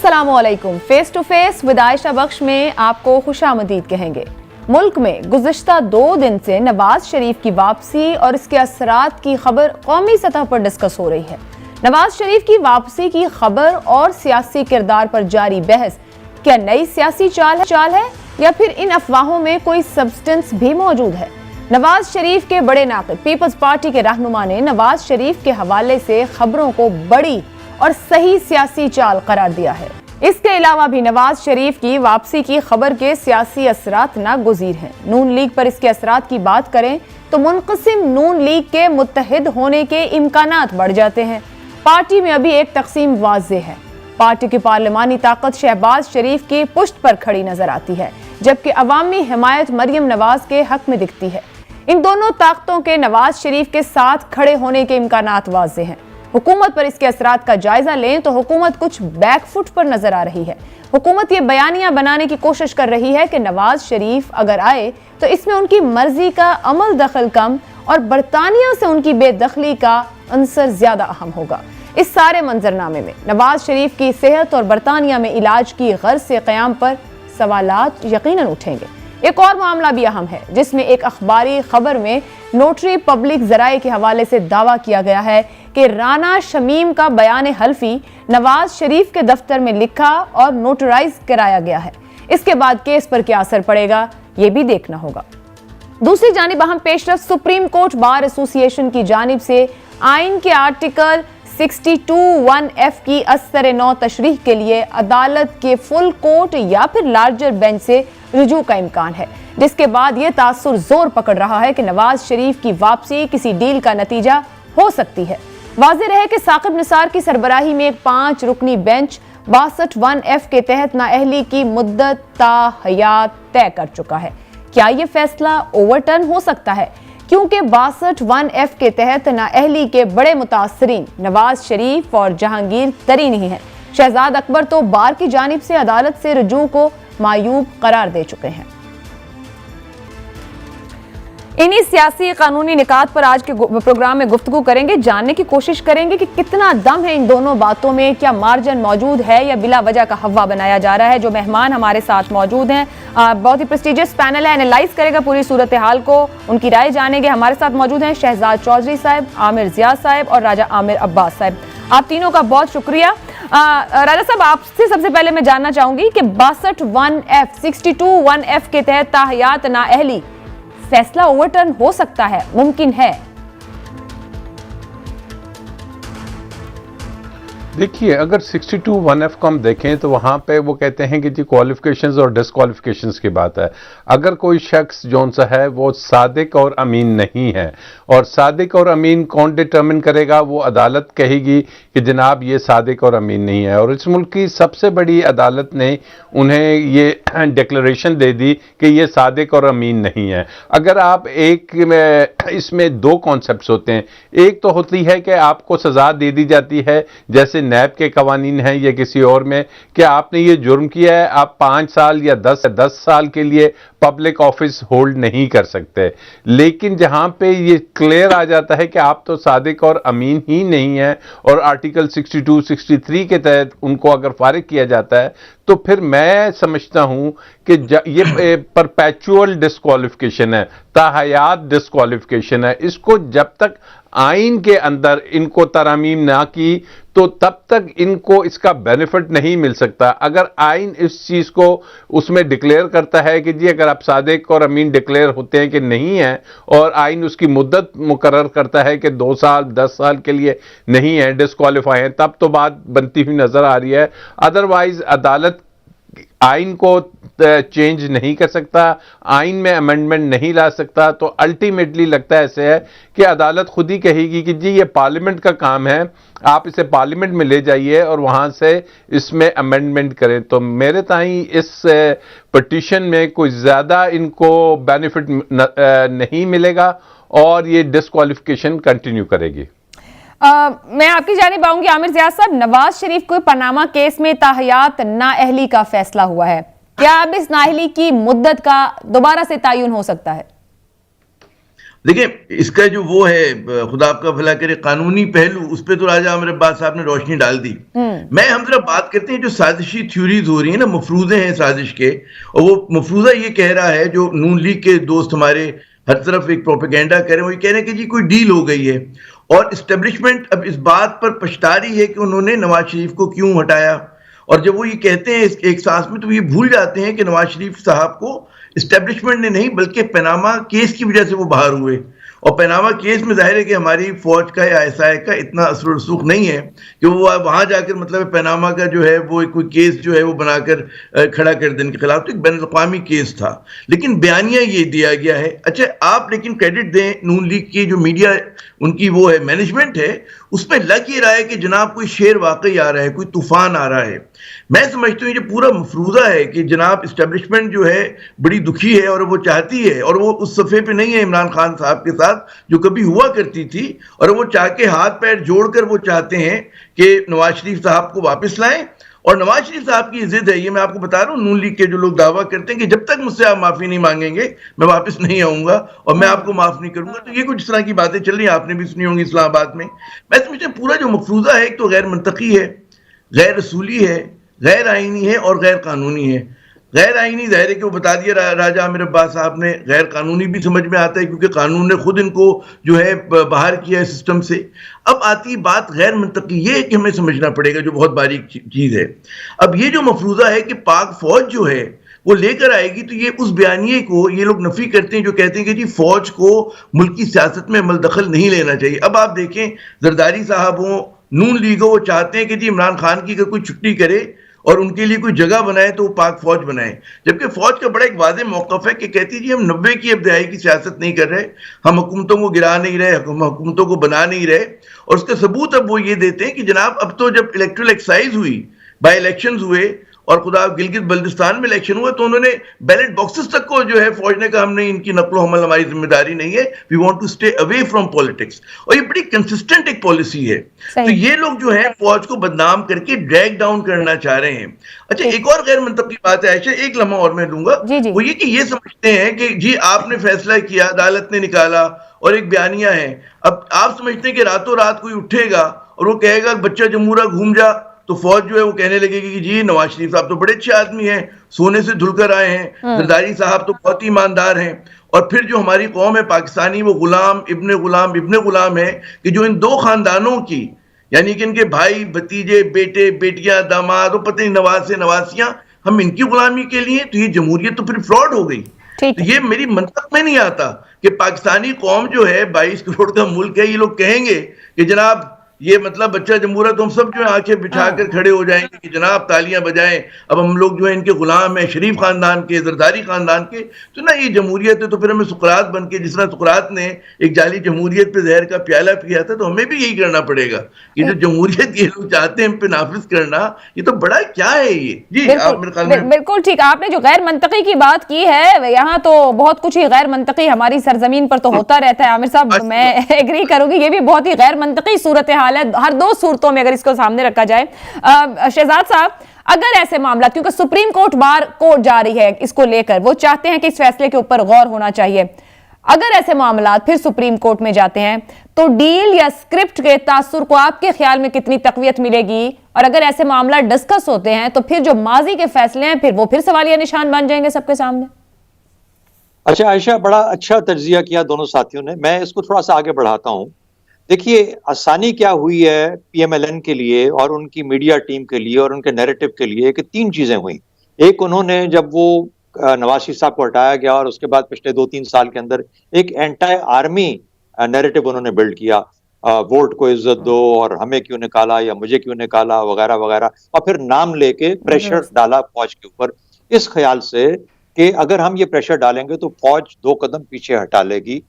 अस्सलामुअलैकुम। Face to face with Ayesha Bakhsh में आपको खुशामदीद कहेंगे। मुल्क में गुज़िश्ता 2 दिन से नवाज शरीफ की वापसी और इसके असरात की खबर कौमी सतह पर डिस्कस हो रही है। नवाज शरीफ की वापसी की खबर और सियासी किरदार पर जारी बहस क्या नई सियासी चाल है या फिर इन अफवाहों में कोई सब्सटेंस भी मौजूद है? नवाज शरीफ के बड़े नाक़िद पीपल्स पार्टी के रहनुमा ने नवाज शरीफ के हवाले से खबरों को बड़ी और सही सियासी चाल करार दिया है। इसके अलावा भी नवाज शरीफ की वापसी की खबर के सियासी असरात नागुज़ीर हैं। नून लीग पर इसके असरात की बात करें तो मुनक़सिम नून लीग के मुत्तहिद होने के इम्कानात बढ़ जाते हैं। पार्टी में अभी एक तक़सीम वाज़ेह है। पार्टी की पार्लिमानी ताकत शहबाज शरीफ की पुश्त पर खड़ी नजर आती है, जबकि अवामी हिमायत मरियम नवाज के हक में दिखती है। इन दोनों ताकतों के नवाज शरीफ के साथ खड़े होने के इम्कानात वाज़ेह हैं। हुकूमत पर इसके असरात का जायजा लें तो हुकूमत कुछ बैकफुट पर नजर आ रही है। हुकूमत ये बयानियां बनाने की कोशिश कर रही है कि नवाज शरीफ अगर आए तो इसमें उनकी मर्जी का अमल दखल कम और बरतानिया से उनकी बेदखली का अंसर ज्यादा अहम होगा। इस सारे मंजरनामे में नवाज शरीफ की सेहत और बरतानिया में इलाज की गर्ज से क़याम पर सवालात यकीनन उठेंगे। एक और मामला भी अहम है, जिसमें एक अखबारी खबर में नोटरी पब्लिक जराए के हवाले से दावा किया गया है कि राना शमीम का बयान हल्फी नवाज शरीफ के दफ्तर में लिखा और नोटराइज कराया गया है। इसके बाद केस पर क्या असर पड़ेगा, ये भी देखना होगा। दूसरी जानिब अहम पेशरफ सुप्रीम कोर्ट बार एसोसिएशन की जानिब से आइन के आर्टिकल 62(1)(f) की असर नौ तशरीह के लिए अदालत के फुल कोर्ट या फिर लार्जर बेंच से रुजू का इम्कान है, जिसके बाद यह तासुर जोर पकड़ रहा है कि नवाज शरीफ की वापसी किसी डील का नतीजा हो सकती है। वाज़ेह रहे कि साकिब निसार की सरबराही में एक 5 रुकनी बेंच 62(1)(f) के तहत नाअहली की मुद्दत ता हयात तय कर चुका है। क्या यह फैसला ओवरटर्न हो सकता है, क्योंकि 62(1)(f) के तहत नाअहली के बड़े मुतासरीन नवाज शरीफ और जहांगीर तरीन ही हैं। शहजाद अकबर तो बार की जानिब से अदालत से रुजू को मायूब करार दे चुके हैं। इन्हीं सियासी कानूनी निकात पर आज के प्रोग्राम में गुफ्तगू करेंगे, जानने की कोशिश करेंगे कि कितना दम है इन दोनों बातों में, क्या मार्जिन मौजूद है या बिला वजह का हवा बनाया जा रहा है। जो मेहमान हमारे साथ मौजूद हैं, बहुत ही प्रेस्टिजियस पैनल है, एनालाइज करेगा पूरी सूरत हाल को, उनकी राय जानेंगे। हमारे साथ मौजूद हैं शहजाद चौधरी साहब, आमिर जिया साहब और राजा आमिर अब्बास साहब। आप तीनों का बहुत शुक्रिया। राजा साहब, आपसे सबसे पहले मैं जानना चाहूंगी कि 62(1)(f) के तहत ताहयात नाअहली फैसला ओवरटर्न हो सकता है, मुमकिन है? देखिए, अगर 62(1)(f) को हम देखें तो वहां पे वो कहते हैं कि जी क्वालिफिकेशंस और डिसक्वालिफिकेशंस की बात है। अगर कोई शख्स जौन सा है वो सादिक और अमीन नहीं है, और सादिक और अमीन कौन डिटर्मिन करेगा, वो अदालत कहेगी कि जनाब ये सादिक और अमीन नहीं है। और इस मुल्क की सबसे बड़ी अदालत ने उन्हें ये डिक्लेरेशन दे दी कि ये सादिक और अमीन नहीं है। अगर आप इसमें 2 कॉन्सेप्ट्स होते हैं। एक तो होती है कि आपको सजा दे दी जाती है, जैसे नैब के कवानीन हैं या किसी और में, कि आपने ये जुर्म किया है, आप 5 साल या 10 साल के लिए पब्लिक ऑफिस होल्ड नहीं कर सकते। लेकिन जहां पे ये क्लियर आ जाता है कि आप तो सादिक और अमीन ही नहीं है और आर्टिकल 62, 63 के तहत उनको अगर फारिग किया जाता है, तो फिर मैं समझता हूं कि ये परपेचुअल डिस्क्वालिफिकेशन है, ताहयात डिस्क्वालिफिकेशन है। इसको जब तक आइन के अंदर इनको तरामीम ना की तो तब तक इनको इसका बेनिफिट नहीं मिल सकता। अगर आइन इस चीज को उसमें डिक्लेयर करता है कि जी अगर आप सादिक और अमीन डिक्लेयर होते हैं कि नहीं है, और आइन उसकी मुद्दत मुकर्रर करता है कि 2 साल 10 साल के लिए नहीं है, डिस्क्वालीफाई है, तब तो बात बनती हुई नजर आ रही है। अदरवाइज अदालत आइन को चेंज नहीं कर सकता, आइन में अमेंडमेंट नहीं ला सकता। तो अल्टीमेटली लगता है ऐसे है कि अदालत खुद ही कहेगी कि जी ये पार्लियामेंट का काम है, आप इसे पार्लियामेंट में ले जाइए और वहां से इसमें अमेंडमेंट करें। तो मेरे ताईं इस पिटीशन में कोई ज्यादा इनको बेनिफिट नहीं मिलेगा और ये डिस्क्वालिफिकेशन कंटिन्यू करेगी। मैं आपकी जानिब आऊंगी आमिर जिया साहब। नवाज शरीफ को पनामा केस में ताहयात नाअहली का फैसला हुआ है, क्या अब इस नाअहली की मुद्दत का दोबारा से तयन हो सकता है? देखिए, इसका जो वो है, खुदा आपका भला करे, कानूनी पहलू, उस पर तो राजा आमिर अब्बास साहब ने रोशनी डाल दी। हम जरा बात करते हैं जो साजिशी थ्योरीज हो रही है ना, मफरूजे हैं साजिश के, और वो मफरूजा ये कह रहा है, जो नून लीग के दोस्त हमारे हर तरफ एक प्रोपेगेंडा कर रहे हैं, वो ये कह रहे हैं कि जी कोई डील हो गई है, और इस्टेब्लिशमेंट अब इस बात पर पछता रही है कि उन्होंने नवाज शरीफ को क्यों हटाया। और जब वो ये कहते हैं एक सांस में, तो ये भूल जाते हैं कि नवाज शरीफ साहब को इस्टेब्लिशमेंट ने नहीं, बल्कि पनामा केस की वजह से वो बाहर हुए। और पनामा केस में जाहिर है कि हमारी फौज का या आईएसआई का इतना असर रसूख नहीं है कि वो वहां जाकर, मतलब पनामा का जो है वो कोई केस जो है वो बनाकर खड़ा कर देने के खिलाफ, तो एक बैन अवी केस था, लेकिन बयानिया ये दिया गया है। अच्छा, आप लेकिन क्रेडिट दें नून लीग की जो मीडिया उनकी वो है, मैनेजमेंट है, उस पर लग ये रहा है कि जनाब कोई शेर वाकई आ रहा है, कोई तूफान आ रहा है। मैं समझता हूँ ये पूरा मफरूजा है कि जनाब इस्टेब्लिशमेंट जो है बड़ी दुखी है, और वो चाहती है, और वो उस सफ़े पे नहीं है इमरान खान साहब के साथ जो कभी हुआ करती थी, और वो चाह के हाथ पैर जोड़कर वो चाहते हैं कि नवाज शरीफ साहब को वापस लाएं। और नवाज शरीफ साहब की जिद है, ये मैं आपको बता रहा हूँ, नून लीग के जो लोग दावा करते हैं कि जब तक मुझसे आप माफी नहीं मांगेंगे मैं वापस नहीं आऊंगा और मैं आपको माफ नहीं करूंगा। तो ये कुछ इस तरह की बातें चल रही हैं, आपने भी सुनी होंगी इस्लामाबाद में। मैं समझता हूँ पूरा जो मफरूजा है, एक तो गैर मंतकी है, गैर रसूली है, गैर आईनी है और गैर कानूनी है। गैर आईनी जाहिर है कि वो बता दिया राजा आमिर अब्बास साहब ने, गैर कानूनी भी समझ में आता है क्योंकि कानून ने खुद इनको जो है बाहर किया है सिस्टम से। अब आती बात गैर मंतकी, ये है कि हमें समझना पड़ेगा, जो बहुत बारीक चीज है। अब ये जो मफरूजा है कि पाक फौज जो है वो लेकर आएगी, तो ये उस बयानिए को ये लोग नफी करते हैं जो कहते हैं कि जी फौज को मुल्क की सियासत में अमल दखल नहीं लेना चाहिए। अब आप देखें, जरदारी साहब हो, नून लीग हो, वो चाहते हैं कि जी इमरान खान की अगर कोई छुट्टी करे और उनके लिए कोई जगह बनाए तो वो पाक फौज बनाए, जबकि फौज का बड़ा एक वादे मौकफ है कि कहती है जी हम 90 की अब्दियाई की सियासत नहीं कर रहे, हम हुकूमतों को गिरा नहीं रहे, हम हुकूमतों को बना नहीं रहे। और उसका सबूत अब वो ये देते हैं कि जनाब अब तो जब इलेक्ट्रल एक्साइज हुई, बाई इलेक्शन हुए, और खुदा गिलगित बल्दिस्तान में इलेक्शन हुआ, तो उन्होंने बैलेट बॉक्सेस तक को जो है फौज ने कहा हमने इनकी नकलो हमल हमारी जिम्मेदारी नहीं है, we want to stay away from politics. और ये बड़ी कंसिस्टेंट एक पॉलिसी है। तो ये लोग जो है फौज को बदनाम करके ड्रैग डाउन करना चाह रहे हैं। अच्छा, एक और गैर मंतकी बात है आयशा, एक लम्हा और मैं दूंगा, वो ये कि ये समझते हैं कि जी आपने फैसला किया, अदालत ने निकाला और एक बयानिया है। अब आप समझते हैं कि रातों रात कोई उठेगा और वो कहेगा बच्चा जमूरा घूम जा, तो फौज जो है वो कहने लगेगी कि जी नवाज शरीफ साहब तो बड़े अच्छे आदमी हैं, सोने से धुलकर आए हैं, जरदारी साहब तो बहुत ही ईमानदार हैं। और फिर जो हमारी कौम है पाकिस्तानी, वो गुलाम इब्ने गुलाम है कि जो इन दो खानदानों की, यानी कि इनके भाई भतीजे बेटे बेटियां दामाद और पता नहीं नवासे नवासियां, हम इनकी गुलामी के लिए, तो ये जमहूरियत तो फिर फ्रॉड हो गई। तो ये मेरी मंतक में नहीं आता कि पाकिस्तानी कौम जो है 22 करोड़ का मुल्क है, ये लोग कहेंगे कि जनाब ये मतलब बच्चा जमहूरा, तो हम सब जो है आंखें बिछाकर खड़े हो जाएंगे कि जनाब तालियां बजाएं, अब हम लोग जो है इनके गुलाम हैं, शरीफ खानदान के, जरदारी खानदान के। तो ना ये जमहूरियत है, तो फिर हमें सुकरात बन के, जिस तरह सुकरात ने एक जाली जमहूरियत पे जहर का प्याला पिया था, तो हमें भी यही करना पड़ेगा कि जो जमहूरियत ये लोग चाहते हैं हम पे नाफिज करना, ये तो बड़ा क्या है ये। जी आप मेरे ख्याल में बिल्कुल ठीक, आपने जो गैर मंतकी की बात की है, यहाँ तो बहुत कुछ ही गैर मंतकी हमारी सरजमीन पर तो होता रहता है आमिर साहब, मैं एग्री करूंगी, ये भी बहुत ही गैर मंतकी सूरत हाल है हर दो सूरतों में अगर इसको सामने रखा जाए। शहजाद साहब, अगर ऐसे मामला, क्योंकि सुप्रीम कोर्ट बार कोर्ट जा रही है इसको लेकर, वो चाहते हैं कि इस फैसले के ऊपर गौर होना चाहिए, अगर ऐसे मामला फिर सुप्रीम कोर्ट में जाते हैं तो डील या स्क्रिप्ट के तासुर को आपके ख्याल में कितनी तकवीत मिलेगी? और अगर ऐसे मामला डिस्कस होते हैं तो फिर जो माजी के फैसले हैं फिर वो फिर सवालिया निशान बन जाएंगे सबके सामने। अच्छा आयशा, बड़ा अच्छा तज्जिया किया दोनों साथियों ने, मैं इसको थोड़ा सा आगे बढ़ाता हूं। देखिए, आसानी क्या हुई है पीएमएलएन के लिए और उनकी मीडिया टीम के लिए और उनके नैरेटिव के लिए कि तीन चीजें हुई। एक, उन्होंने जब वो नवाज शरीफ साहब को हटाया गया और उसके बाद पिछले 2-3 साल के अंदर एक एंटी आर्मी नैरेटिव उन्होंने बिल्ड किया, वोट को इज्जत दो और हमें क्यों निकाला या मुझे क्यों निकाला वगैरह वगैरह, और फिर नाम लेके प्रेशर डाला फौज के ऊपर, इस ख्याल से कि अगर हम ये प्रेशर डालेंगे तो फौज 2 कदम पीछे हटा लेगी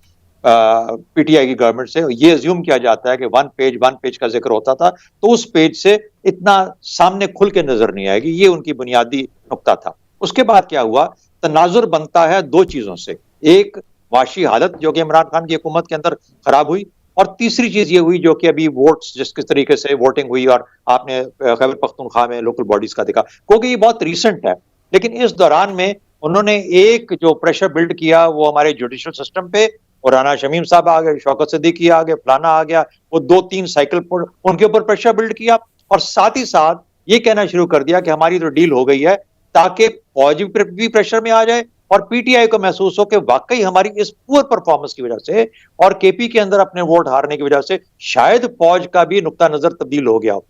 पीटीआई की गवर्नमेंट से। ये अज्यूम किया जाता है कि वन पेज का जिक्र होता था, तो उस पेज से इतना सामने खुल के नजर नहीं आएगी, ये उनकी बुनियादी नुक्ता था। उसके बाद क्या हुआ, तनाजुर बनता है 2 चीजों से, एक वाशी हालत जो कि इमरान खान की हुकूमत के अंदर खराब हुई, और तीसरी चीज ये हुई जो कि अभी वोट्स जिस किस तरीके से वोटिंग हुई और आपने खैबर पख्तूनख्वा में लोकल बॉडीज का देखा, क्योंकि ये बहुत रिसेंट है। लेकिन इस दौरान में उन्होंने एक जो प्रेशर बिल्ड किया वो हमारे जुडिशियल सिस्टम पे और राना शमीम साहब आ गए, शौकत सिद्दीकी आ गए, फलाना आ गया, वो 2-3 साइकिल पर उनके ऊपर प्रेशर बिल्ड किया और साथ ही साथ ये कहना शुरू कर दिया कि हमारी तो डील हो गई है, ताकि फौज भी प्रेशर में आ जाए और पीटीआई को महसूस हो कि वाकई हमारी इस पुअर परफॉर्मेंस की वजह से और केपी के अंदर अपने वोट हारने की वजह से शायद फौज का भी नुक्ता नजर तब्दील हो गया हो।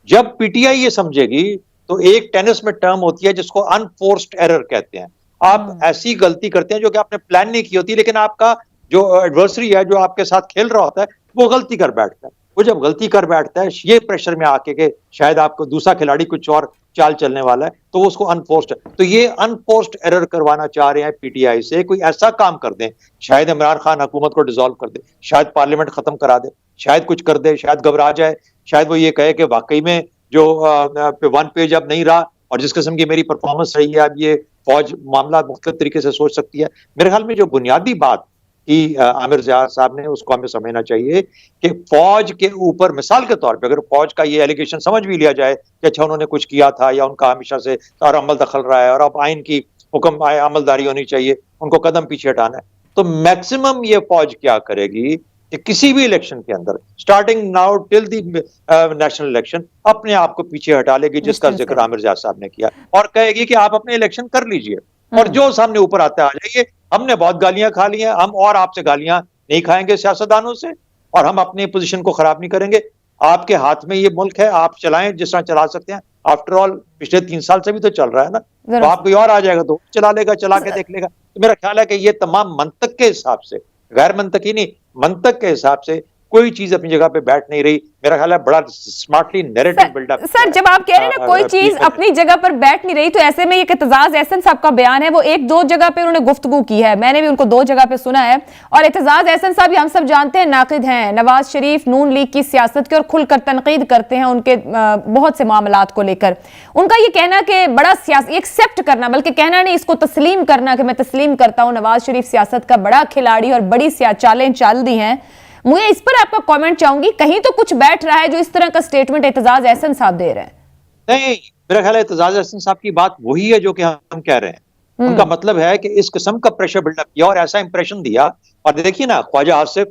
जब पीटीआई ये समझेगी तो एक टेनिस में टर्म होती है जिसको अनफोर्स्ड एरर कहते हैं। आप ऐसी गलती करते हैं जो कि आपने प्लान नहीं की होती, लेकिन आपका जो एडवर्सरी है, जो आपके साथ खेल रहा होता है, वो गलती कर बैठता है। वो जब गलती कर बैठता है ये प्रेशर में आके के शायद आपको दूसरा खिलाड़ी कुछ और चाल चलने वाला है, तो उसको अनफोर्स्ड, तो ये अनफोर्स्ड एरर करवाना चाह रहे हैं पीटीआई से। कोई ऐसा काम कर दें, शायद इमरान खान हुकूमत को डिसॉल्व कर दे, शायद पार्लियामेंट खत्म करा दे, शायद कुछ कर दे, शायद घबरा जाए, शायद वो ये कहे कि वाकई में जो 1 पेज अब नहीं रहा और जिस किस्म की मेरी परफॉर्मेंस रही है, अब ये फौज मामला मुख्तलिफ तरीके से सोच सकती है। मेरे ख्याल में जो बुनियादी बात कि आमिर ज़िया साहब ने, उसको हमें समझना चाहिए कि फौज के ऊपर, मिसाल के तौर पे, अगर फौज का ये एलिगेशन समझ भी लिया जाए कि अच्छा उन्होंने कुछ किया था या उनका हमेशा से और अमल दखल रहा है और अब आइन की हुक्म अमलदारी होनी चाहिए, उनको कदम पीछे हटाना है, तो मैक्सिमम ये फौज क्या करेगी कि किसी भी इलेक्शन के अंदर, starting now till the national election, अपने आप को पीछे हटा लेगी, जिसका जिक्र आमिर ज़िया साहब ने किया, और कहेगी कि आप अपने इलेक्शन कर लीजिए और जो सामने ऊपर आता है आ जाइए, हमने बहुत गालियां खा ली हैं, हम और आपसे गालियां नहीं खाएंगे सियासतदानों से, और हम अपनी पोजीशन को खराब नहीं करेंगे। आपके हाथ में ये मुल्क है, आप चलाएं जिस तरह चला सकते हैं। आफ्टर ऑल पिछले 3 साल से भी तो चल रहा है ना, तो आप कोई और आ जाएगा तो चला लेगा, चला के देख लेगा। तो मेरा ख्याल है कि ये तमाम मंतक के हिसाब से, गैर मंतकी नहीं, मंतक के हिसाब से कोई चीज अपनी जगह पे बैठ नहीं रही। मेरा ख्याल है बड़ा स्मार्टली नैरेटिव बिल्डअप। सर, जब आप कह रहे हैं ना कोई चीज अपनी जगह पर बैठ नहीं रही, तो ऐसे में ये एतजाज एहसन साहब का बयान है, वो 1-2 जगह पे उन्होंने गुफ्तगू की है, मैंने भी उनको 2 जगह पे सुना है। और एतजाज एहसन साहब हम सब जानते हैं नाकिद हैं नवाज शरीफ नून लीग की सियासत की, और खुलकर तनकीद करते हैं उनके बहुत से मामलात को लेकर। उनका ये कहना कि बड़ा एक्सेप्ट करना, बल्कि कहना नहीं, इसको तस्लीम करना कि मैं तस्लीम करता हूँ नवाज शरीफ सियासत का बड़ा खिलाड़ी और बड़ी चालें चल दी हैं। मुझे इस पर आपका कमेंट चाहूंगी, कहीं तो कुछ बैठ रहा है जो इस तरह का स्टेटमेंट एतजाज एहसन साहब दे रहे हैं। नहीं, मेरा ख्याल है एतजाज एहसन साहब की बात वही है जो कि हम कह रहे हैं। उनका मतलब है कि इस किस्म का प्रेशर बिल्डअप किया और ऐसा इंप्रेशन दिया। और देखिए ना, ख्वाजा आसिफ,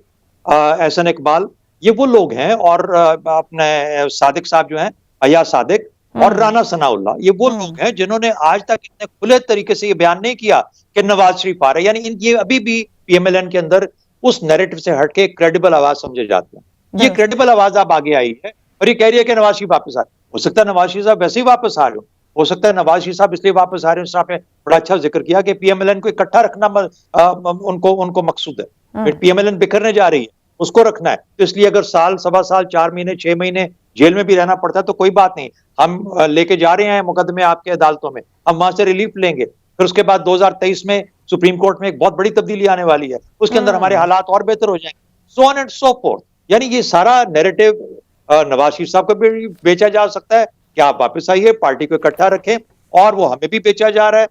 एहसन इकबाल, ये वो लोग हैं, और अपने सादिक साहब जो हैं, अया सादिक और राना सनाउल्लाह, ये वो लोग हैं जिन्होंने आज तक इतने खुले तरीके से ये बयान नहीं किया कि नवाज शरीफ आ रहे हैं। यानी ये अभी भी पीएमएलएन के अंदर उस नैरेटिव से हटके क्रेडिबल आवाज समझे जाते हैं। ये क्रेडिबल आवाज अब आगे आई है और ये कह रही है कि नवाज शरीफ वापस आ रहे। हो सकता है नवाज शरीफ साहब वैसे ही वापस आ रहे हो सकता है नवाज शरीफ साहब इसलिए वापस आ रहे हैं। आपने बड़ा अच्छा जिक्र किया कि पीएमएलएन को इकट्ठा रखना उनको मकसूद है। पीएमएलएन बिखरने जा रही है, उसको रखना है, तो इसलिए अगर साल, 1.25 साल, 4 महीने, 6 महीने जेल में भी रहना पड़ता है तो कोई बात नहीं, हम लेके जा रहे हैं मुकदमे आपके अदालतों में, हम वहां से रिलीफ लेंगे। फिर उसके बाद 2023 में सुप्रीम कोर्ट में एक बहुत बड़ी तब्दीली आने वाली है, उसके अंदर हमारे हालात और बेहतर हो जाएंगे, so on and so fourth. यानी ये सारा नैरेटिव नवाज शरीफ साहब को भी बेचा जा सकता है कि आप वापस आइए, पार्टी को इकट्ठा रखें, और वो हमें भी बेचा जा रहा है,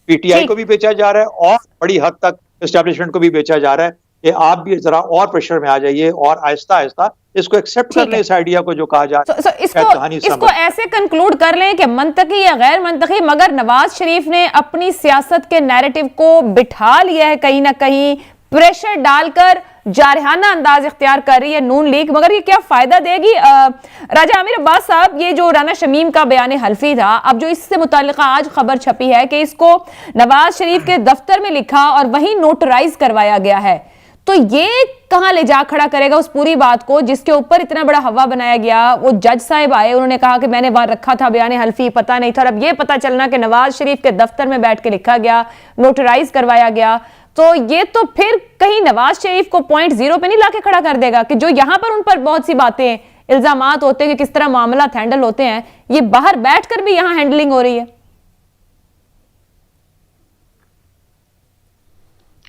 पीटीआई को भी बेचा जा रहा है, और बड़ी हद तक एस्टेब्लिशमेंट को भी बेचा जा रहा है कि आप भी जरा और प्रेशर में आ जाइए और आहिस्ता आहिस्ता इसको एक्सेप्ट कर लें, इस आइडिया को जो कहा जा रहा है। इसको ऐसे कंक्लूड कर लें कि मंतकी या गैर मंतकी, मगर नवाज शरीफ ने अपनी सियासत के नैरेटिव को बिठा लिया है, कहीं ना कहीं प्रेशर डालकर जारहाना अंदाज इख्तियार कर रही है नून लीग। मगर ये क्या फायदा देगी? राजा आमिर अब्बास साहब, ये जो राना शमीम का बयान हल्फी था, अब जो इससे मुताल्लिका आज खबर छपी है कि इसको नवाज शरीफ के दफ्तर में लिखा और वहीं नोटराइज करवाया गया है, तो ये कहां ले जा खड़ा करेगा उस पूरी बात को जिसके ऊपर इतना बड़ा हवा बनाया गया? वो जज साहब आए, उन्होंने कहा कि मैंने वहां रखा था बयान हल्फी, पता नहीं था, और अब ये पता चलना कि नवाज शरीफ के दफ्तर में बैठ के लिखा गया, नोटराइज करवाया गया, तो ये तो फिर कहीं नवाज शरीफ को पॉइंट 0 पे नहीं लाके खड़ा कर देगा कि जो यहां पर उन पर बहुत सी बातें, इल्जामात होते हैं कि किस तरह मामला हैंडल होते हैं, ये बाहर बैठकर भी यहां हैंडलिंग हो रही है।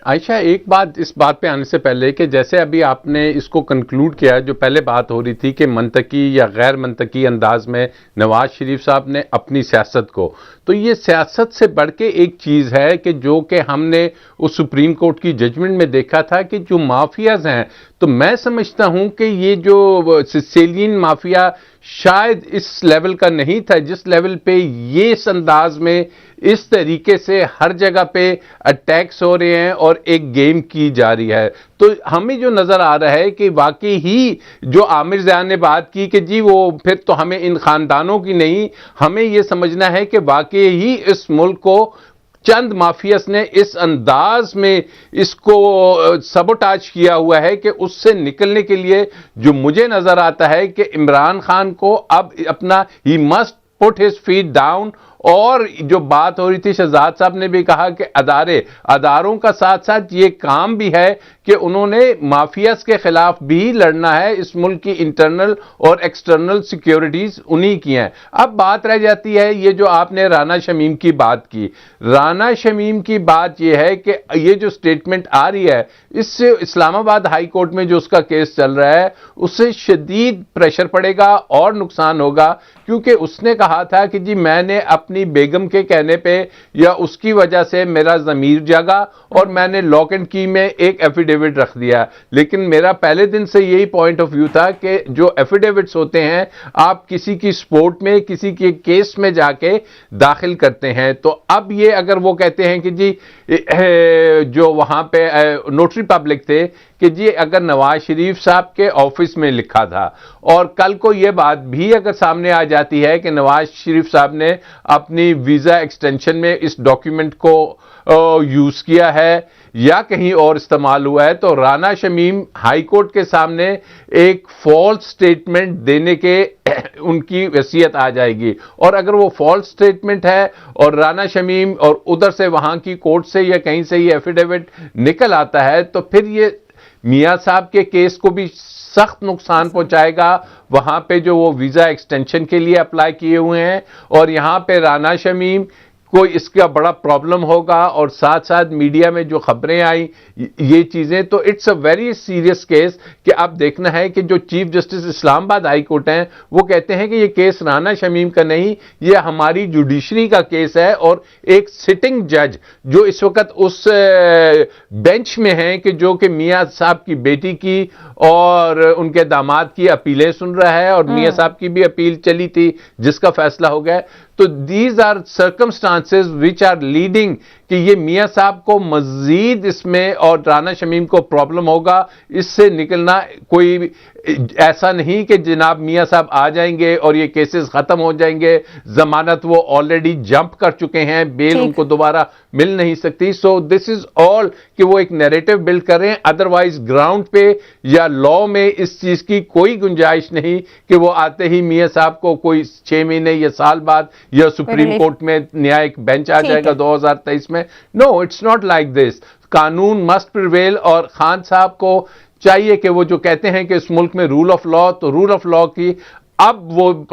आयशा, एक बात इस बात पे आने से पहले कि जैसे अभी आपने इसको कंक्लूड किया, जो पहले बात हो रही थी कि मंतकी या गैर मंतकी अंदाज में नवाज शरीफ साहब ने अपनी सियासत को, तो ये सियासत से बढ़ के एक चीज़ है कि जो कि हमने उस सुप्रीम कोर्ट की जजमेंट में देखा था कि जो माफियाज हैं, तो मैं समझता हूं कि ये जो सिसिलियन माफिया शायद इस लेवल का नहीं था जिस लेवल पे ये इस अंदाज में इस तरीके से हर जगह पे अटैक्स हो रहे हैं और एक गेम की जा रही है। तो हमें जो नजर आ रहा है कि वाकई ही जो आमिर ज़ियान ने बात की कि जी वो फिर तो हमें इन खानदानों की नहीं, हमें ये समझना है कि वाकई ही इस मुल्क को चंद माफियास ने इस अंदाज में इसको सबोटाज किया हुआ है कि उससे निकलने के लिए जो मुझे नजर आता है कि इमरान खान को अब अपना he must put his feet down. और जो बात हो रही थी, शहजाद साहब ने भी कहा कि अदारों का साथ साथ ये काम भी है कि उन्होंने माफियास के खिलाफ भी लड़ना है। इस मुल्क की इंटरनल और एक्सटर्नल सिक्योरिटीज उन्हीं की हैं। अब बात रह जाती है ये जो आपने राना शमीम की बात की, राना शमीम की बात यह है कि ये जो स्टेटमेंट आ रही है इससे इस्लामाबाद हाई कोर्ट में जो उसका केस चल रहा है उससे शदीद प्रेशर पड़ेगा और नुकसान होगा, क्योंकि उसने कहा था कि जी मैंने अपनी बेगम के कहने पे या उसकी वजह से मेरा ज़मीर जागा और मैंने लॉक एंड की में एक एफिडेविट रख दिया। लेकिन मेरा पहले दिन से यही पॉइंट ऑफ व्यू था कि जो एफिडेविट्स होते हैं आप किसी की सपोर्ट में किसी के केस में जाके दाखिल करते हैं। तो अब ये अगर वो कहते हैं कि जी जो वहां पे नोटरी पब्लिक थे कि जी अगर नवाज शरीफ साहब के ऑफिस में लिखा था और कल को ये बात भी अगर सामने आ जाती है कि नवाज शरीफ साहब ने अपनी वीजा एक्सटेंशन में इस डॉक्यूमेंट को यूज किया है या कहीं और इस्तेमाल हुआ है, तो राना शमीम हाई कोर्ट के सामने एक फॉल्स स्टेटमेंट देने के उनकी वसीयत आ जाएगी। और अगर वो फॉल्स स्टेटमेंट है और राना शमीम और उधर से वहां की कोर्ट से या कहीं से ये एफिडेविट निकल आता है तो फिर ये मियां साहब के केस को भी सख्त नुकसान पहुंचाएगा। वहां पे जो वो वीजा एक्सटेंशन के लिए अप्लाई किए हुए हैं और यहां पे राना शमीम को इसका बड़ा प्रॉब्लम होगा। और साथ साथ मीडिया में जो खबरें आई ये चीजें, तो it's a very serious case कि अब देखना है कि जो chief justice Islamabad high court हैं वो कहते हैं कि ये केस राना शमीम का नहीं, ये हमारी जुडिशरी का केस है। और एक सिटिंग जज जो इस वक्त उस बेंच में हैं कि जो कि मियां साहब की बेटी की और उनके दामाद की अपीलें सुन रहा है और मियां साहब की भी अपील चली थी जिसका फैसला हो गया। तो these are circumstances which are leading कि ये मियां साहब को मजीद इसमें और राना शमीम को प्रॉब्लम होगा। इससे निकलना कोई ऐसा नहीं कि जनाब मियां साहब आ जाएंगे और ये केसेस खत्म हो जाएंगे, जमानत वो ऑलरेडी जंप कर चुके हैं, बेल उनको दोबारा मिल नहीं सकती। सो दिस इज ऑल कि वो एक नैरेटिव बिल्ड कर रहे हैं, अदरवाइज ग्राउंड पे या लॉ में इस चीज की कोई गुंजाइश नहीं कि वो आते ही मियां साहब को कोई 6 महीने या साल बाद या सुप्रीम कोर्ट में न्यायिक बेंच आ जाएगा 2023 में। No, it's not like this. कानून मस्ट प्रिवेल और खान साहब को चाहिए कि वो जो कहते हैं कि इस मुल्क में रूल ऑफ लॉ, तो रूल ऑफ लॉ की अब वो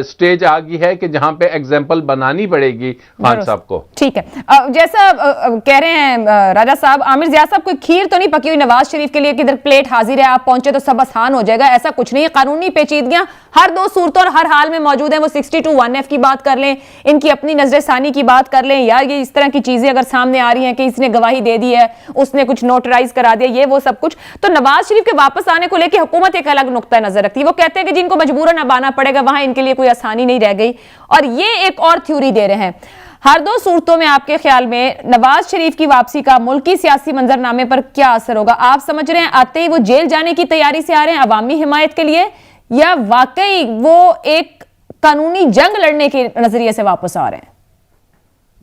स्टेज आ गई है कि जहां पे एग्जाम्पल बनानी पड़ेगी खान साहब को। ठीक है, जैसा कह रहे हैं राजा साहब, आमिर ज़िया साहब, कोई खीर तो नहीं पकी हुई नवाज शरीफ के लिए कि इधर प्लेट हाजिर है, आप पहुंचे तो सब आसान हो जाएगा, ऐसा कुछ नहीं है। कानूनी पेचीदगियां हर दो सूरतों और हर हाल में मौजूद हैं। वो 62(1)F की बात कर लें, इनकी अपनी नजर सानी की बात कर लें, या ये इस तरह की चीजें अगर सामने आ रही हैं कि इसने गवाही दे दी है, उसने कुछ नोटराइज करा दिया, ये वो सब कुछ, तो नवाज शरीफ के वापस आने को लेकर हुकूमत एक अलग नुक्ता नजर रखती है। वो कहते हैं कि जिनको मजबूरन अब आना पड़ेगा वहां इनके लिए कोई आसानी नहीं रह गई, और ये एक और थ्योरी दे रहे हैं। हर दो सूरतों में आपके ख्याल में नवाज शरीफ की वापसी का मुल्की सियासी मंजरनामे पर क्या असर होगा? आप समझ रहे हैं आते ही वो जेल जाने की तैयारी से आ रहे हैं अवामी हिमायत के लिए, या वाकई वो एक कानूनी जंग लड़ने के नजरिए से वापस आ रहे हैं?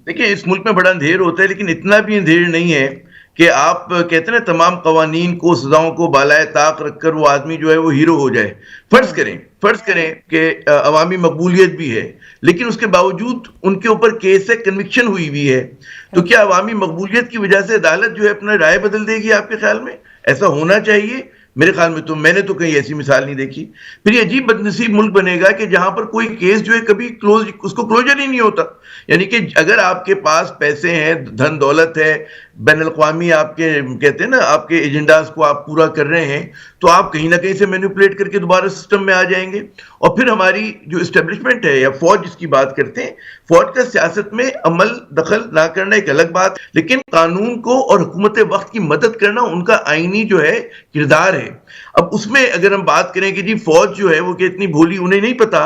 देखिए, इस मुल्क में बड़ा अंधेर होता है, लेकिन इतना भी अंधेर नहीं है कि आप कहते हैं तमाम कवानीन को, सजाओं को बालाए ताक रखकर वो आदमी जो है वो हीरो हो जाए। फर्ज करें कि अवामी मकबूलियत भी है, लेकिन उसके बावजूद उनके ऊपर केस है, कन्विक्शन हुई भी है, तो क्या अवामी मकबूलियत की वजह से अदालत जो है अपना राय बदल देगी? आपके ख्याल में ऐसा होना चाहिए? मेरे ख्याल में तो मैंने तो कहीं ऐसी मिसाल नहीं देखी। फिर ये अजीब बदनसीब मुल्क बनेगा कि जहां पर कोई केस जो है कभी उसको क्लोजर ही नहीं होता। यानी कि अगर आपके पास पैसे हैं, धन दौलत है, बैन अल-अक़वामी आपके कहते हैं ना आपके एजेंडास को आप पूरा कर रहे हैं, तो आप कहीं ना कहीं से मैनिपुलेट करके दोबारा सिस्टम में आ जाएंगे। और फिर हमारी जो इस्टेब्लिशमेंट है या फौज जिसकी बात करते हैं, फौज का सियासत में अमल दखल ना करना एक अलग बात, लेकिन कानून को और हुकूमत वक्त की मदद करना उनका आईनी जो है किरदार है। है। अब उसमें अगर हम बात करें कि जी फौज जो है वो कि इतनी भोली, उन्हें नहीं पता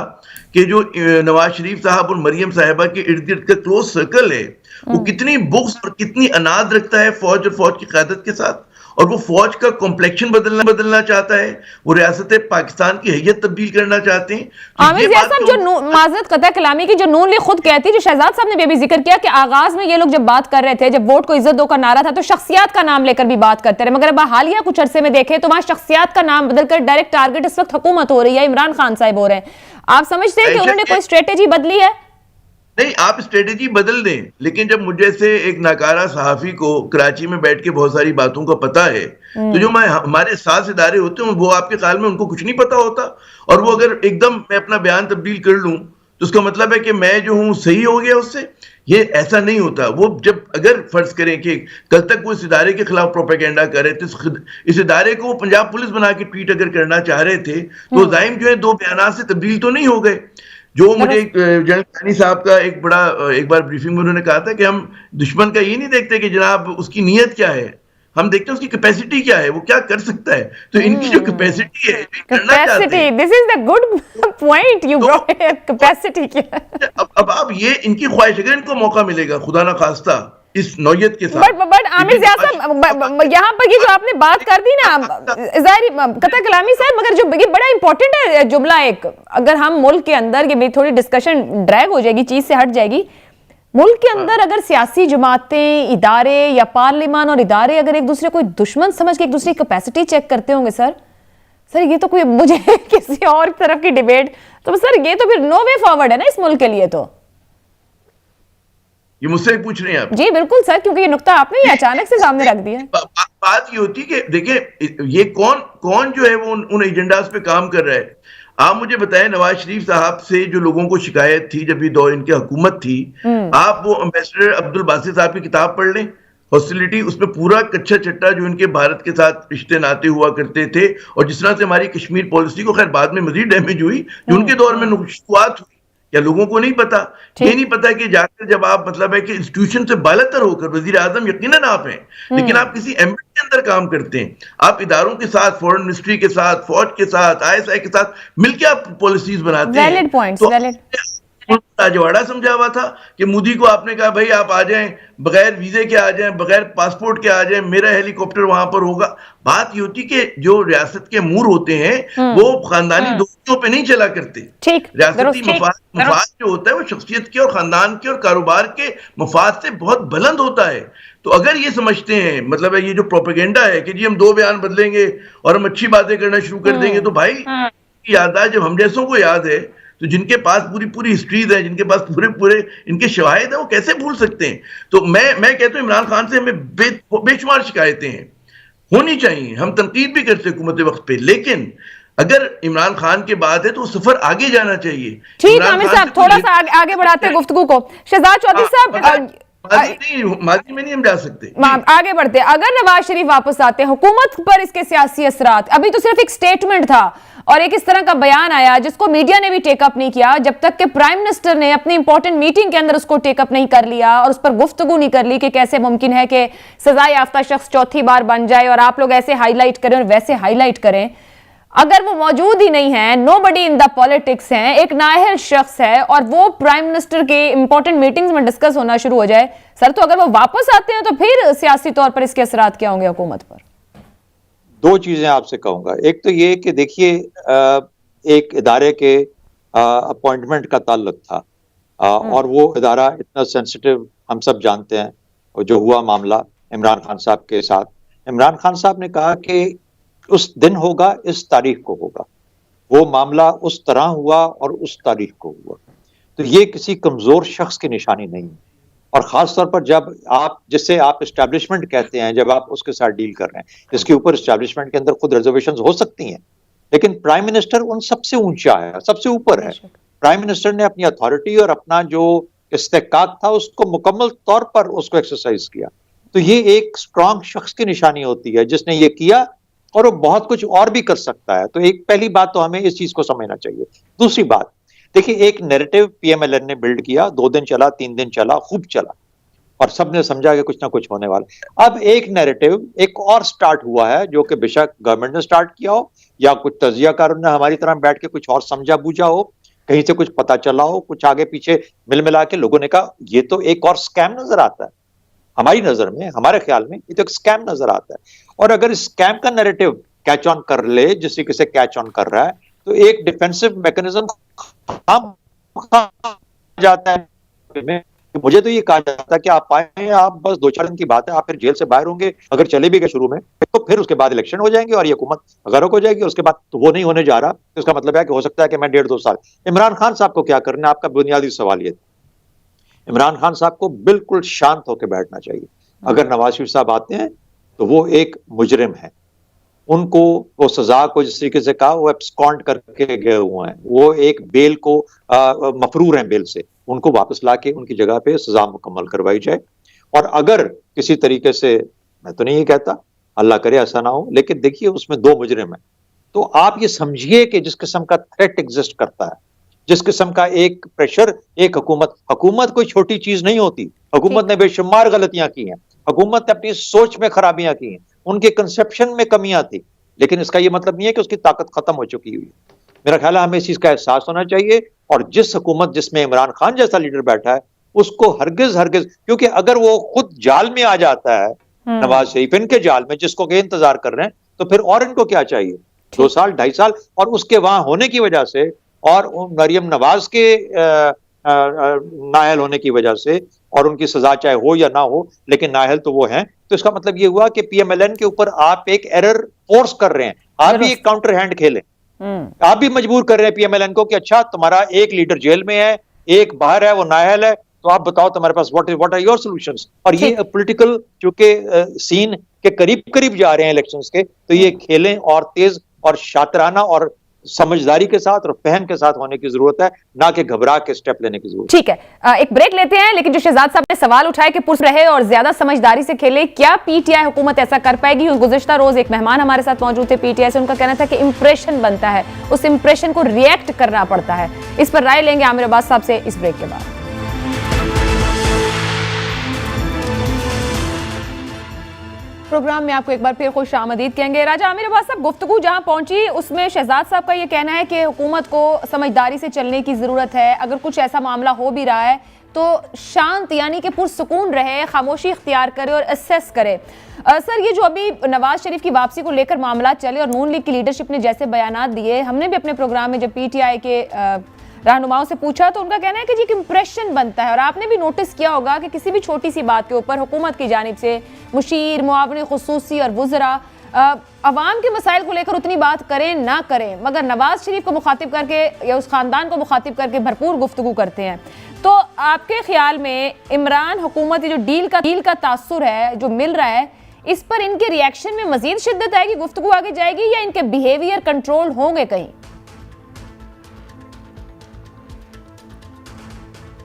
कि जो नवाज शरीफ साहब और मरियम साहिबा के इर्द गिर्द का क्लोज सर्कल है वो कितनी बुग़्ज़ और कितनी अनाद रखता है फौज और फौज की क़यादत के साथ, और वो फौज का कॉम्प्लेक्शन बदलना चाहता है, वो रियासत पाकिस्तान की हैयत तब्दील करना चाहते हैं। आमिर ज़िया साहब, जो माज़रत कतई कलामी की जो नून लीग खुद कहती है, जो शहजाद साहब ने भी जिक्र किया कि आगाज में ये लोग जब बात कर रहे थे, जब वोट को इज्जत दो का नारा था, तो शख्सियात का नाम लेकर भी बात करते रहे, मगर अब हालिया कुछ अरसे में देखें तो वहां शख्सियात का नाम बदलकर डायरेक्ट टारगेट इस वक्त हुकूमत हो रही है, इमरान खान साहब हो रहे हैं। आप समझते हैं कि उन्होंने कोई स्ट्रेटेजी बदली है? नहीं, आप स्ट्रेटेजी बदल दें, लेकिन जब मुझे से एक नाकारा सहाफी को कराची में बैठ के बहुत सारी बातों का पता है, तो जो हमारे साथ इदारे होते हैं वो आपके ख्याल में उनको कुछ नहीं पता होता, और वो अगर एकदम मैं अपना बयान तब्दील कर लूं तो उसका मतलब है कि मैं जो हूं सही हो गया उससे। ये ऐसा नहीं होता। वो जब अगर फर्ज करें कि कल तक वो इस इदारे के खिलाफ प्रोपेगेंडा कर रहे थे, इस इदारे को वो पंजाब पुलिस बना के ट्वीट अगर करना चाह रहे थे, तो जाइम जो है दो बयान से तब्दील तो नहीं हो गए। जो मुझे जनरल खानी साहब का एक बार ब्रीफिंग में उन्होंने कहा था कि हम दुश्मन का ये नहीं देखते कि जनाब उसकी नीयत क्या है, हम देखते हैं उसकी कैपेसिटी क्या है, वो क्या कर सकता है। तो इनकी जो कैपेसिटी है, capacity, this is the good point you brought, capacity क्या है। अब आप ये इनकी ख्वाहिश, अगर इनको मौका मिलेगा खुदा ना खास्ता इस नौयत के साथ, बट आमिर ज़िया साहब, यहाँ पर ये जो आपने बात कर दी ना कतई कलामी साहब, मगर जो ये बड़ा इंपॉर्टेंट है जुमला एक, अगर हम मुल्क के अंदर, ये थोड़ी डिस्कशन ड्रैग हो जाएगी, चीज से हट जाएगी, मुल्क के अंदर अगर सियासी जमातें, इदारे या पार्लियामान और इदारे अगर एक दूसरे को दुश्मन समझ के एक दूसरी कैपेसिटी चेक करते होंगे, सर ये तो कोई मुझे किसी और तरफ की डिबेट, तो सर ये तो फिर नो वे फॉरवर्ड है ना इस मुल्क के लिए। तो ये मुझसे पूछ रहे हैं आप? जी बिल्कुल सर, क्योंकि ये नुक्ता आपने ही अचानक से सामने रख दिया। बात ये होती कि देखिए ये कौन जो है वो उन एजेंडास पे काम कर रहा है। आप मुझे बताएं, नवाज शरीफ साहब से जो लोगों को शिकायत थी जब ये दौर इनकी हुकूमत थी, आप वो एम्बेसडर अब्दुल बासित साहब की किताब पढ़ लें, हॉस्टिलिटी, उसमें पूरा कच्चा चट्टा जो इनके भारत के साथ रिश्ते नाते हुआ करते थे, और जिस तरह से हमारी कश्मीर पॉलिसी को खैर बाद में मजीद डैमेज हुई, जो उनके दौर में शुरुआत हुई, या लोगों को नहीं पता। ये नहीं पता कि जाकर जब आप मतलब है कि इंस्टीट्यूशन से बालातर होकर, वजीर आजम यकीनन आप हैं, लेकिन आप किसी एम्बेसी के अंदर काम करते हैं, आप इदारों के साथ, फॉरेन मिनिस्ट्री के साथ, फौज के साथ, ISI के साथ मिलकर आप पॉलिसीज बनाते हैं। तो राजवाड़ा समझा हुआ था कि मोदी को आपने कहा भाई आप आ जाएं, बगैर वीजे के आ जाएं, बगैर पासपोर्ट के आ जाएं, मेरा हेलीकॉप्टर वहां पर होगा। बात ये होती कि जो रियासत के अमूर होते हैं वो खानदानी दोस्तियों पे नहीं चला करते। रियासती मफाद जो होता है वो शख्सियत के और खानदान के और कारोबार के मफाद से बहुत बुलंद होता है। तो अगर ये समझते हैं, मतलब है ये जो प्रोपेगेंडा है कि जी हम दो बयान बदलेंगे और हम अच्छी बातें करना शुरू कर देंगे, तो भाई याद है, जब हम जैसों को याद है, तो जिनके पास पूरी हिस्ट्रीज है, जिनके पास पूरे इनके शवाहिद है, वो कैसे भूल सकते हैं। तो मैं कहता हूँ इमरान खान से हमें बेशुमार शिकायतें हैं, होनी चाहिए, हम तनकीद भी करते हुकूमत वक्त पे, लेकिन अगर इमरान खान के बाद है तो सफर आगे जाना चाहिए। ठीक है आमिर साहब, थोड़ा सा आगे बढ़ाते हैं गुफ्तगू को। शहजाद चौधरी साहब, माजी में नहीं हम जा सकते, आगे बढ़ते। अगर नवाज शरीफ वापस आते हैं, हुकूमत पर इसके सियासी असरात, अभी तो सिर्फ एक स्टेटमेंट था और एक इस तरह का बयान आया जिसको मीडिया ने भी टेकअप नहीं किया, जब तक कि प्राइम मिनिस्टर ने अपनी इंपॉर्टेंट मीटिंग के अंदर उसको टेकअप नहीं कर लिया और उस पर गुफ्तगू नहीं कर ली कि कैसे मुमकिन है कि सजा याफ्ता शख्स चौथी बार बन जाए और आप लोग ऐसे हाईलाइट करें और वैसे हाईलाइट करें। अगर वो मौजूद ही नहीं है, नोबडी इन द पॉलिटिक्स है, एक नाअहल शख्स है और वो प्राइम मिनिस्टर के इंपॉर्टेंट मीटिंग्स में डिस्कस होना शुरू हो जाए, सर तो अगर वो वापस आते हैं तो फिर सियासी तौर पर इसके असरात क्या होंगे हुकूमत पर? दो चीजें आपसे कहूंगा। एक तो ये कि देखिए एक इदारे के अपॉइंटमेंट का ताल्लुक था और वो इदारा इतना सेंसिटिव, हम सब जानते हैं, और जो हुआ मामला इमरान खान साहब के साथ, इमरान खान साहब ने कहा कि उस दिन होगा, इस तारीख को होगा, वो मामला उस तरह हुआ और उस तारीख को हुआ। तो ये किसी कमजोर शख्स की निशानी नहीं है, और खास तौर पर जब आप, जिससे आप एस्टैब्लिशमेंट कहते हैं, जब आप उसके साथ डील कर रहे हैं, जिसके ऊपर एस्टैब्लिशमेंट के अंदर खुद रिजर्वेशंस हो सकती हैं, लेकिन प्राइम मिनिस्टर उन सबसे ऊंचा है, सबसे ऊपर है। प्राइम मिनिस्टर ने अपनी अथॉरिटी और अपना जो इस्तेकाक था उसको मुकम्मल तौर पर उसको एक्सरसाइज किया। तो ये एक स्ट्रांग शख्स की निशानी होती है जिसने ये किया, और वो बहुत कुछ और भी कर सकता है। तो एक पहली बात तो हमें इस चीज को समझना चाहिए। दूसरी बात, देखिए एक नैरेटिव PMLN ने बिल्ड किया, 2 दिन चला, 3 दिन चला, खूब चला, और सबने समझा कि कुछ ना कुछ होने वाला। अब एक नैरेटिव एक और स्टार्ट हुआ है, जो कि बेशक गवर्नमेंट ने स्टार्ट किया हो या कुछ तजियाकारों ने हमारी तरह बैठ के कुछ और समझा बूझा हो, कहीं से कुछ पता चला हो, कुछ आगे पीछे मिल मिला के लोगों ने कहा ये तो एक और स्कैम नजर आता है। हमारी नजर में, हमारे ख्याल में ये तो एक स्कैम नजर आता है। और अगर स्कैम का नैरेटिव कैच ऑन कर ले, जिस तरीके से कैच ऑन कर रहा है, तो एक डिफेंसिव मैकेनिज्म जाता है। मुझे तो ये कहा जाता है कि आप आए, आप बस 2-4 दिन की बात है, आप फिर जेल से बाहर होंगे, अगर चले भी गए शुरू में तो फिर उसके बाद इलेक्शन हो जाएंगे और ये हुकूमत गरक हो जाएगी। उसके बाद तो वो नहीं होने जा रहा, तो इसका मतलब है कि हो सकता है कि मैं 1.5-2 साल। इमरान खान साहब को क्या करना है, आपका बुनियादी सवाल ये। इमरान खान साहब को बिल्कुल शांत होकर बैठना चाहिए। अगर नवाज शरीफ साहब आते हैं तो वो एक मुजरिम है, उनको वो सजा को जिस तरीके से कहा वो एब्सकॉन्ड करके गए हुए हैं, वो एक बेल को मफरूर हैं बेल से, उनको वापस लाके उनकी जगह पे सजा मुकम्मल करवाई जाए। और अगर किसी तरीके से, मैं तो नहीं ये कहता, अल्लाह करे ऐसा ना हो, लेकिन देखिए उसमें 2 मुजरिम हैं, तो आप ये समझिए कि जिस किस्म का थ्रेट एग्जिस्ट करता है, जिस किस्म का एक प्रेशर, एक हुकूमत कोई छोटी चीज नहीं होती। हुकूमत ने बेशुमार गलतियां की हैं, हुकूमत ने अपनी सोच में खराबियां की हैं, उनके कंसेप्शन में कमियां थी, लेकिन इसका यह मतलब नहीं है कि उसकी ताकत खत्म हो चुकी हुई है। मेरा ख्याल है हमें इस चीज का एहसास होना चाहिए। और जिस हुकूमत जिसमें इमरान खान जैसा लीडर बैठा है, उसको हरगिज हरगिज, क्योंकि अगर वो खुद जाल में आ जाता है, नवाज शरीफ इनके जाल में जिसको के इंतजार कर रहे हैं, तो फिर और इनको क्या चाहिए? 2 साल 2.5 साल, और उसके वहां होने की वजह से और मरियम नवाज के नाअहल होने की वजह से, और उनकी सजा चाहे हो या ना हो, लेकिन नाअहल तो वो हैं, तो इसका मतलब ये हुआ कि पीएमएलएन के ऊपर आप एक एरर फोर्स कर रहे हैं, आप भी एक काउंटर हैंड खेलें, आप भी मजबूर कर रहे हैं पीएमएलएन को कि अच्छा तुम्हारा एक लीडर जेल में है, एक बाहर है, वो नाअहल है, तो आप बताओ तुम्हारे पास व्हाट आर योर सॉल्यूशंस। और ये पॉलिटिकल चूंकि सीन के करीब करीब जा रहे हैं इलेक्शंस के, तो ये खेलें और तेज और शातिराना और समझदारी के साथ और फहम के साथ होने की जरूरत है, ना कि घबरा के स्टेप लेने की जरूरत। ठीक है, एक ब्रेक लेते हैं, लेकिन जो शहजाद साहब ने सवाल उठाए कि पुरस रहे और ज्यादा समझदारी से खेले, क्या पीटीआई हुकूमत ऐसा कर पाएगी? गुज़िश्ता रोज एक मेहमान हमारे साथ मौजूद थे पीटीआई से, उनका कहना था कि इंप्रेशन बनता है, उस इंप्रेशन को रिएक्ट करना पड़ता है। इस पर राय लेंगे आमिर अब्बास साहब से इस ब्रेक के बाद। प्रोग्राम में आपको एक बार फिर खुश आमदीद कहेंगे। राजा आमिर अब्बास साहब, गुफ्तगू जहां पहुंची उसमें शहजाद साहब का ये कहना है कि हुकूमत को समझदारी से चलने की ज़रूरत है, अगर कुछ ऐसा मामला हो भी रहा है तो शांत यानी कि पुरसुकून रहे, खामोशी इख्तियार करे और असेस करे। सर, ये जो अभी नवाज शरीफ की वापसी को लेकर मामला चले और नून लीग की लीडरशिप ने जैसे बयानात दिए, हमने भी अपने प्रोग्राम में जब पीटीआई के रहनुमाओं से पूछा तो उनका कहना है कि जी एक इंप्रेशन बनता है। और आपने भी नोटिस किया होगा कि किसी भी छोटी सी बात के ऊपर हुकूमत की जानिब से मुशीर, मुआविन खुसूसी और वुज़रा अवाम के मसाइल को लेकर उतनी बात करें ना करें, मगर नवाज शरीफ को मुखातिब करके या उस खानदान को मुखातिब करके भरपूर गुफ्तगू करते हैं। तो आपके ख्याल में इमरान हुकूमत जो डील का तासुर है जो मिल रहा है, इस पर इनके रिएक्शन में मजीद शिद्दत आएगी, गुफ्तगू आगे जाएगी, या इनके बिहेवियर कंट्रोल होंगे कहीं?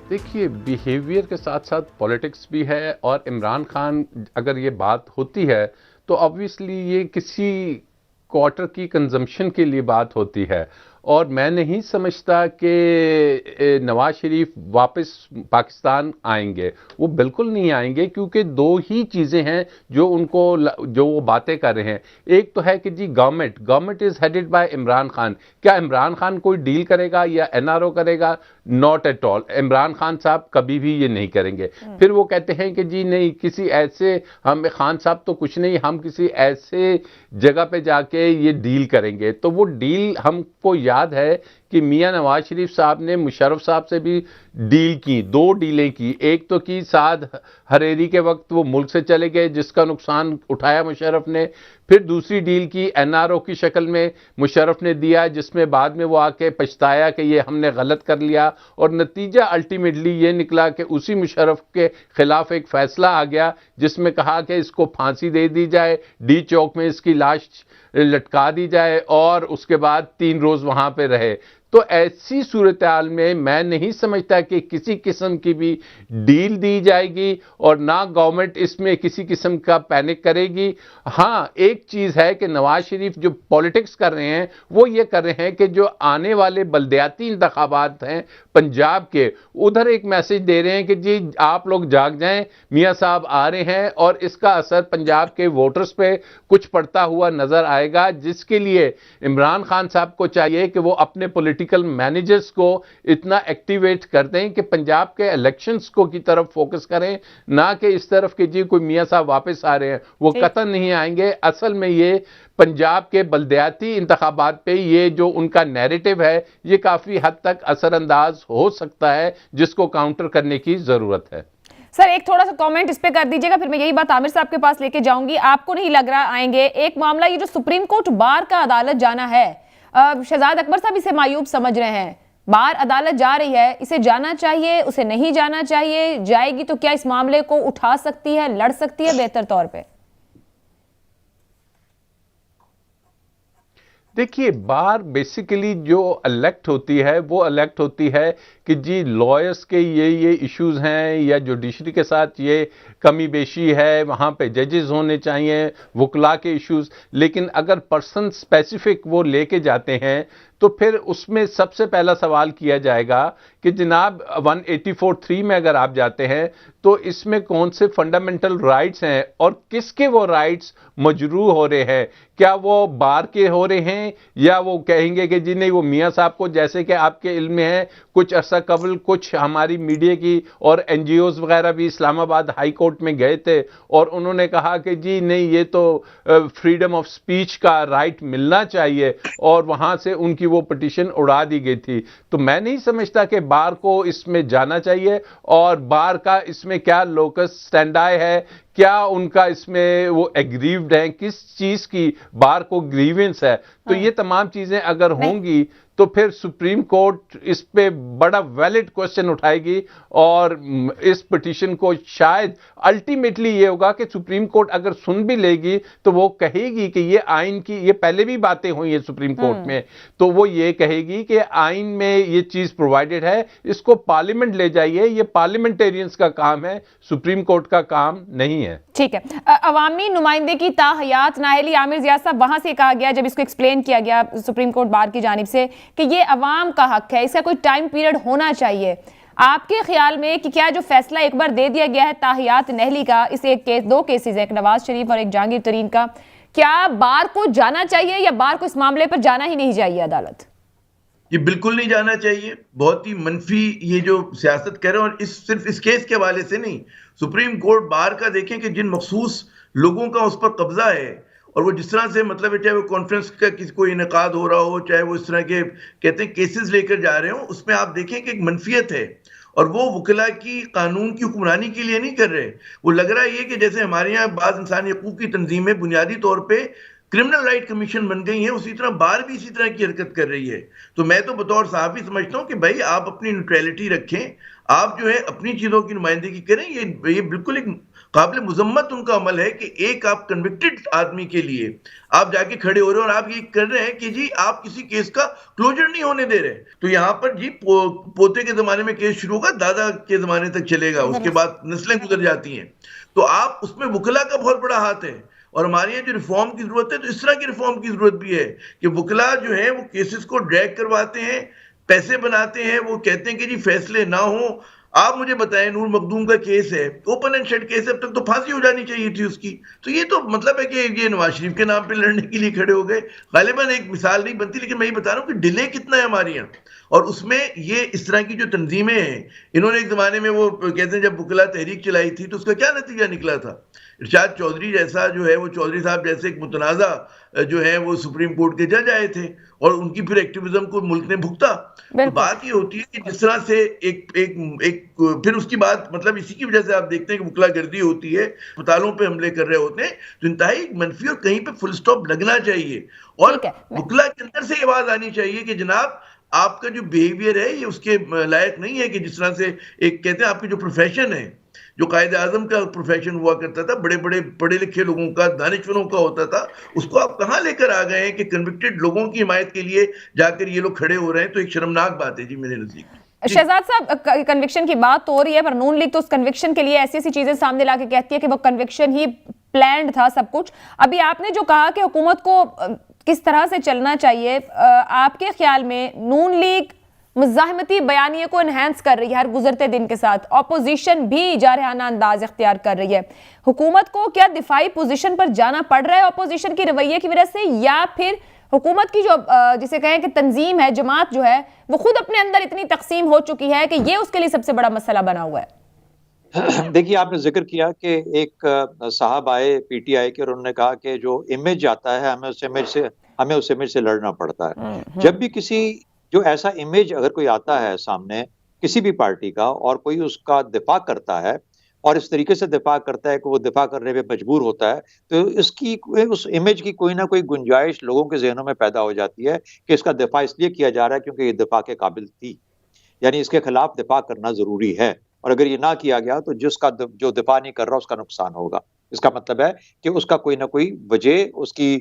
देखिए, बिहेवियर के साथ साथ पॉलिटिक्स भी है, और इमरान खान अगर ये बात होती है तो ऑब्वियसली ये किसी क्वार्टर की कंजम्पशन के लिए बात होती है, और मैं नहीं समझता कि नवाज शरीफ वापस पाकिस्तान आएंगे। वो बिल्कुल नहीं आएंगे, क्योंकि 2 ही चीज़ें हैं जो वो बातें कर रहे हैं। एक तो है कि जी government is headed by Imran Khan. क्या इमरान खान कोई डील करेगा या एनआरओ करेगा? Not at all. Imran Khan साहब कभी भी ये नहीं करेंगे। फिर वो कहते हैं कि जी नहीं, किसी ऐसे, हम खान साहब तो कुछ नहीं, हम किसी ऐसे जगह पे जाके ये डील करेंगे। तो वो डील हमको याद है कि मियां नवाज शरीफ साहब ने मुशर्रफ साहब से भी डील की, 2 डीलें की। एक तो की साद हरेरी के वक्त वो मुल्क से चले गए, जिसका नुकसान उठाया मुशर्रफ ने। फिर दूसरी डील की एनआरओ की शक्ल में मुशर्रफ ने दिया, जिसमें बाद में वो आके पछताया कि ये हमने गलत कर लिया, और नतीजा अल्टीमेटली ये निकला कि उसी मुशर्रफ के खिलाफ एक फैसला आ गया जिसमें कहा कि इसको फांसी दे दी जाए, डी चौक में इसकी लाश लटका दी जाए, और उसके बाद 3 रोज वहां पे रहे। तो ऐसी सूरत हाल में मैं नहीं समझता कि किसी किस्म की भी डील दी जाएगी और ना गवर्नमेंट इसमें किसी किस्म का पैनिक करेगी। हाँ, एक चीज है कि नवाज शरीफ जो पॉलिटिक्स कर रहे हैं वो ये कर रहे हैं कि जो आने वाले बल्दियाती इंतखाबात हैं पंजाब के, उधर एक मैसेज दे रहे हैं कि जी आप लोग जाग जाएं, मियां साहब आ रहे हैं और इसका असर पंजाब के वोटर्स पे कुछ पड़ता हुआ नजर आएगा, जिसके लिए इमरान खान साहब को चाहिए कि वो अपने पॉलिटिकल मैनेजर्स को इतना एक्टिवेट कर दें कि पंजाब के इलेक्शंस को की तरफ फोकस करें, ना कि इस तरफ कि जी कोई मियां साहब वापस आ रहे हैं। वो कतई नहीं आएंगे। असल में ये पंजाब के बल्दियाती इंतखाबात पे ये जो उनका नैरेटिव है ये काफी हद तक असरअंदाज हो सकता है, जिसको काउंटर करने की जरूरत है। सर एक थोड़ा सा कमेंट इस पे कर दीजिएगा, फिर मैं यही बात आमिर साहब के पास लेके जाऊंगी। आपको नहीं लग रहा आएंगे? एक मामला ये जो सुप्रीम कोर्ट बार का अदालत जाना है, शहजाद अकबर साहब इसे मायूब समझ रहे हैं। बार अदालत जा रही है, इसे जाना चाहिए, उसे नहीं जाना चाहिए? जाएगी तो क्या इस मामले को उठा सकती है, लड़ सकती है बेहतर तौर पे? देखिए, बार बेसिकली जो इलेक्ट होती है वो इलेक्ट होती है कि जी लॉयर्स के ये इश्यूज हैं या जुडिशरी के साथ ये कमी बेशी है, वहाँ पे जजेस होने चाहिए, वकला के इश्यूज। लेकिन अगर पर्सन स्पेसिफिक वो लेके जाते हैं तो फिर उसमें सबसे पहला सवाल किया जाएगा कि जनाब 184(3) में अगर आप जाते हैं तो इसमें कौन से फंडामेंटल राइट्स हैं और किसके वो राइट्स मजरू हो रहे हैं? क्या वो बार के हो रहे हैं या वो कहेंगे कि जी नहीं वो मियां साहब को, जैसे कि आपके इल्म में है कुछ अरसा कबल कुछ हमारी मीडिया की और एनजीओज वगैरह भी इस्लामाबाद हाई कोर्ट में गए थे और उन्होंने कहा कि जी नहीं ये तो फ्रीडम ऑफ स्पीच का राइट मिलना चाहिए और वहां से उनकी वो पिटीशन उड़ा दी गई थी। तो मैं नहीं समझता कि बार को इसमें जाना चाहिए और बार का इसमें क्या लोकस स्टैंडाई है, क्या उनका इसमें वो एग्रीव्ड है, किस चीज की बार को ग्रीवेंस है। तो ये तमाम चीजें अगर होंगी तो फिर सुप्रीम कोर्ट इस पे बड़ा वैलिड क्वेश्चन उठाएगी और इस पिटीशन को शायद अल्टीमेटली ये होगा कि सुप्रीम कोर्ट अगर सुन भी लेगी तो वो कहेगी कि ये आइन की, ये पहले भी बातें हुई है सुप्रीम कोर्ट में, तो वो ये कहेगी कि आइन में ये चीज प्रोवाइडेड है, इसको पार्लियामेंट ले जाइए, ये पार्लियामेंटेरियंस का काम है, सुप्रीम कोर्ट का काम नहीं है। ठीक है। अवामी नुमाइंदे की ताहयात नाहली आमिर जिया साहब, वहां से कहा गया जब इसको एक्सप्लेन किया गया सुप्रीम कोर्ट बार की जानिब से कि ये अवाम का हक है, इसका कोई टाइम पीरियड होना चाहिए। आपके ख्याल में कि क्या जो फैसला एक बार दे दिया गया है ताहियात नहली का, इस एक केस, दो केसेस है, एक नवाज शरीफ और एक जहांगीर तरीन का, क्या बार को जाना चाहिए या बार को इस मामले पर जाना ही नहीं चाहिए अदालत? ये बिल्कुल नहीं जाना चाहिए। बहुत ही मनफी ये जो सियासत कर रहे हैं, और सिर्फ इस केस के हवाले से नहीं, सुप्रीम कोर्ट बार का देखें कि जिन मखसूस लोगों का उस पर कब्जा है और वो जिस तरह से मतलब है, चाहे वो कॉन्फ्रेंस का किसी को इनेकाद हो रहा हो, चाहे वो इस तरह के कहते हैं केसेस लेकर जा रहे हो, उसमें आप देखें कि एक मनफियत है और वो वकला की कानून की हुक्मरानी के लिए नहीं कर रहे। वो लग रहा है कि जैसे हमारे यहाँ बाज़ इंसानी हकूक़ की तंजीमें बुनियादी तौर पर क्रिमिनल राइट कमीशन बन गई है, उसी तरह बार भी इसी तरह की हरकत कर रही है। तो मैं तो बतौर सहाफ़ी समझता हूँ कि भाई आप अपनी न्यूट्रलिटी रखें, आप जो है अपनी चीज़ों की नुमाइंदगी करें। ये बिल्कुल एक काबिल मुजम्मत उनका अमल है कि एक आप कन्विक्टेड आदमी के लिए आप जाके खड़े हो रहे हो और आप ये कर रहे हैं कि जी आप किसी केस का क्लोजर नहीं होने दे रहे। तो यहाँ पर जी पोते के ज़माने में केस शुरू होगा, दादा के ज़माने तक चलेगा, उसके बाद नस्लें गुजर जाती हैं। तो आप उसमें वकला का बहुत बड़ा हाथ है और हमारे यहाँ जो रिफॉर्म की जरूरत है, तो इस तरह की रिफॉर्म की जरूरत भी है कि वकला जो है वो केसेस को ड्रैग करवाते हैं, पैसे बनाते हैं, वो कहते हैं कि जी फैसले ना हो। आप मुझे बताएं, नूर मखदूम का केस है, ओपन एंड शट केस है, अब तक तो फांसी हो जानी चाहिए थी उसकी। तो ये तो मतलब है कि ये नवाज शरीफ के नाम पे लड़ने के लिए खड़े हो गए। गालिबन एक मिसाल नहीं बनती, लेकिन मैं ये बता रहा हूँ कि डिले कितना है हमारे यहाँ। और उसमें ये इस तरह की जो तंजीमें हैं, इन्होंने एक ज़माने में वो कहते हैं जब वकला तहरीक चलाई थी तो उसका क्या नतीजा निकला था। इरशाद चौधरी जैसा जो है, वो चौधरी साहब जैसे एक मुतनाज़ा जो है वो सुप्रीम कोर्ट के जज आए थे और उनकी फिर एक्टिविज्म को मुल्क ने भुगता। तो बात ये होती है कि जिस तरह से एक फिर उसकी बात मतलब इसी की वजह से आप देखते हैं कि वकला गर्दी होती है, अस्पतालों पे हमले कर रहे होते हैं, तो इंतहाई मनफी और कहीं पे फुल स्टॉप लगना चाहिए और वकला के अंदर से आवाज आनी चाहिए कि जनाब आपका जो बिहेवियर है ये उसके लायक नहीं है कि जिस तरह से एक कहते हैं आपकी जो प्रोफेशन है, जो कायदे आजम का प्रोफेशन हुआ करता था, बड़े बड़े पढ़े लिखे लोगों का, दानिशवरों का होता था, उसको आप कहाँ लेकर आ गए हैं कि कन्विक्टेड लोगों की हिमायत के लिए जाकर ये लोग खड़े हो रहे हैं? तो एक शर्मनाक बात है जी मेरे नजदीक। शहजाद साहब, कन्विक्शन की बात तो हो रही है, पर नून लीग तो उस कन्विक्शन के लिए ऐसी ऐसी चीजें सामने लाके कहती है कि वो कन्विक्शन ही प्लान्ड था सब कुछ। अभी आपने जो कहा कि हुकूमत को किस तरह से चलना चाहिए, आपके ख्याल में नून लीग मुज़ाहिमती बयानिए को एनहेंस कर रही है हर गुजरते दिन के साथ, ऑपोजिशन भी जारहाना अंदाज इख्तियार कर रही है, हुकूमत को क्या दिफाई पोजीशन पर जाना पड़ रहा है ऑपोजिशन के रवैये की वजह से, या फिर हुकूमत की जो जिसे कहें कि तंजीम है, जमात जो है, वो खुद अपने अंदर इतनी तकसीम हो चुकी है कि ये उसके लिए सबसे बड़ा मसला बना हुआ है? देखिए, आपने जिक्र किया कि एक साहब आए पीटीआई के और उन्होंने कहा कि जो इमेज आता है हमें उस इमेज से लड़ना पड़ता है। जब भी किसी जो ऐसा इमेज अगर कोई आता है सामने किसी भी पार्टी का और कोई उसका दिफा करता है और इस तरीके से दिफा करता है कि वो दिफा करने पे मजबूर होता है, तो इसकी उस इमेज की कोई ना कोई गुंजाइश लोगों के जहनों में पैदा हो जाती है कि इसका दिफा इसलिए किया जा रहा है क्योंकि ये दिफा के काबिल थी, यानी इसके खिलाफ दिफा करना जरूरी है, और अगर ये ना किया गया तो जिसका जो दिफा नहीं कर रहा उसका नुकसान होगा। इसका मतलब है कि उसका कोई ना कोई वजह उसकी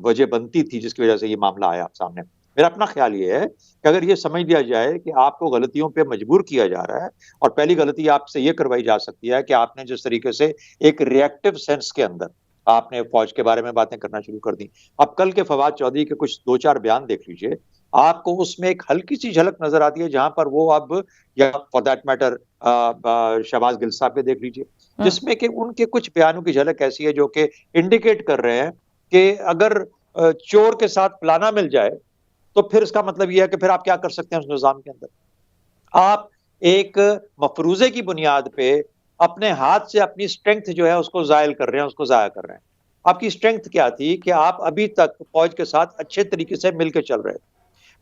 वजह बनती थी जिसकी वजह से ये मामला आया सामने। मेरा अपना ख्याल ये है कि अगर ये समझ लिया जाए कि आपको गलतियों पे मजबूर किया जा रहा है, और पहली गलती आपसे ये करवाई जा सकती है कि आपने जिस तरीके से एक रिएक्टिव सेंस के अंदर आपने फौज के बारे में बातें करना शुरू कर दी। अब कल के फवाद चौधरी के कुछ 2-4 बयान देख लीजिए, आपको उसमें एक हल्की सी झलक नजर आती है जहां पर वो अब, या for that matter Shahbaz Gill साहब पे देख लीजिए, जिसमें कि उनके कुछ बयानों की झलक ऐसी है जो कि इंडिकेट कर रहे हैं कि अगर चोर के साथ फलाना मिल जाए तो फिर इसका मतलब यह है कि फिर आप क्या कर सकते हैं उस निजाम के अंदर। आप एक मफरूजे की बुनियाद पे अपने हाथ से अपनी स्ट्रेंथ जो है उसको जायल कर रहे हैं, उसको जाया कर रहे हैं। आपकी स्ट्रेंथ क्या थी कि आप अभी तक फौज के साथ अच्छे तरीके से मिलकर चल रहे थे,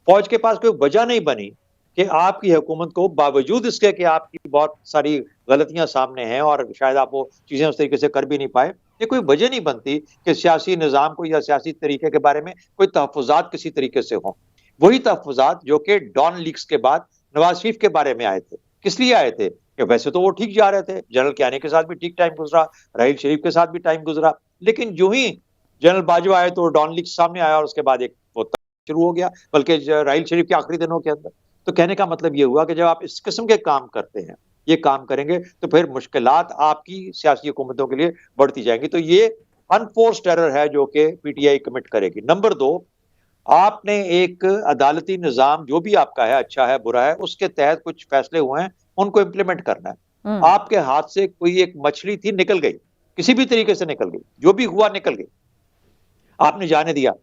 फौज के पास कोई वजह नहीं बनी कि आपकी हुकूमत को, बावजूद इसके कि आपकी बहुत सारी गलतियां सामने हैं और शायद आप वो चीजें उस तरीके से कर भी नहीं पाए, ये कोई वजह नहीं बनती कि सियासी निज़ाम को या सियासी तरीके के बारे में कोई तहफ़्फ़ुज़ात किसी तरीके से हों। वही तहफ़्फ़ुज़ात जो कि डॉन लीक्स के बाद नवाज शरीफ के बारे में आए थे। किस लिए आए थे? कि वैसे तो वो ठीक जा रहे थे, जनरल कियानी के साथ भी ठीक टाइम गुजरा, राहील शरीफ के साथ भी टाइम गुजरा, लेकिन जो ही जनरल बाजवा आए तो डॉन लीक्स सामने आया और उसके बाद एक शुरू हो गया, बल्कि राहील शरीफ के आखिरी दिनों के अंदर। तो कहने का मतलब ये हुआ कि जब आप इस किस्म के काम करते हैं, ये काम करेंगे, तो फिर मुश्किलात आपकी सियासी हुकूमतों के लिए बढ़ती जाएंगी। तो ये अनफोर्स्ड एरर है जो कि पीटीआई कमिट करेगी। नंबर 2, आपने एक अदालती निज़ाम जो भी आपका है, अच्छा है बुरा है, उसके तहत कुछ फैसले हुए हैं, उनको इम्प्लीमेंट करना है। आपके हाथ से कोई एक मछली थी, निकल गई, किसी भी तरीके से निकल गई, जो भी हुआ निकल गई, आपने जाने दिया,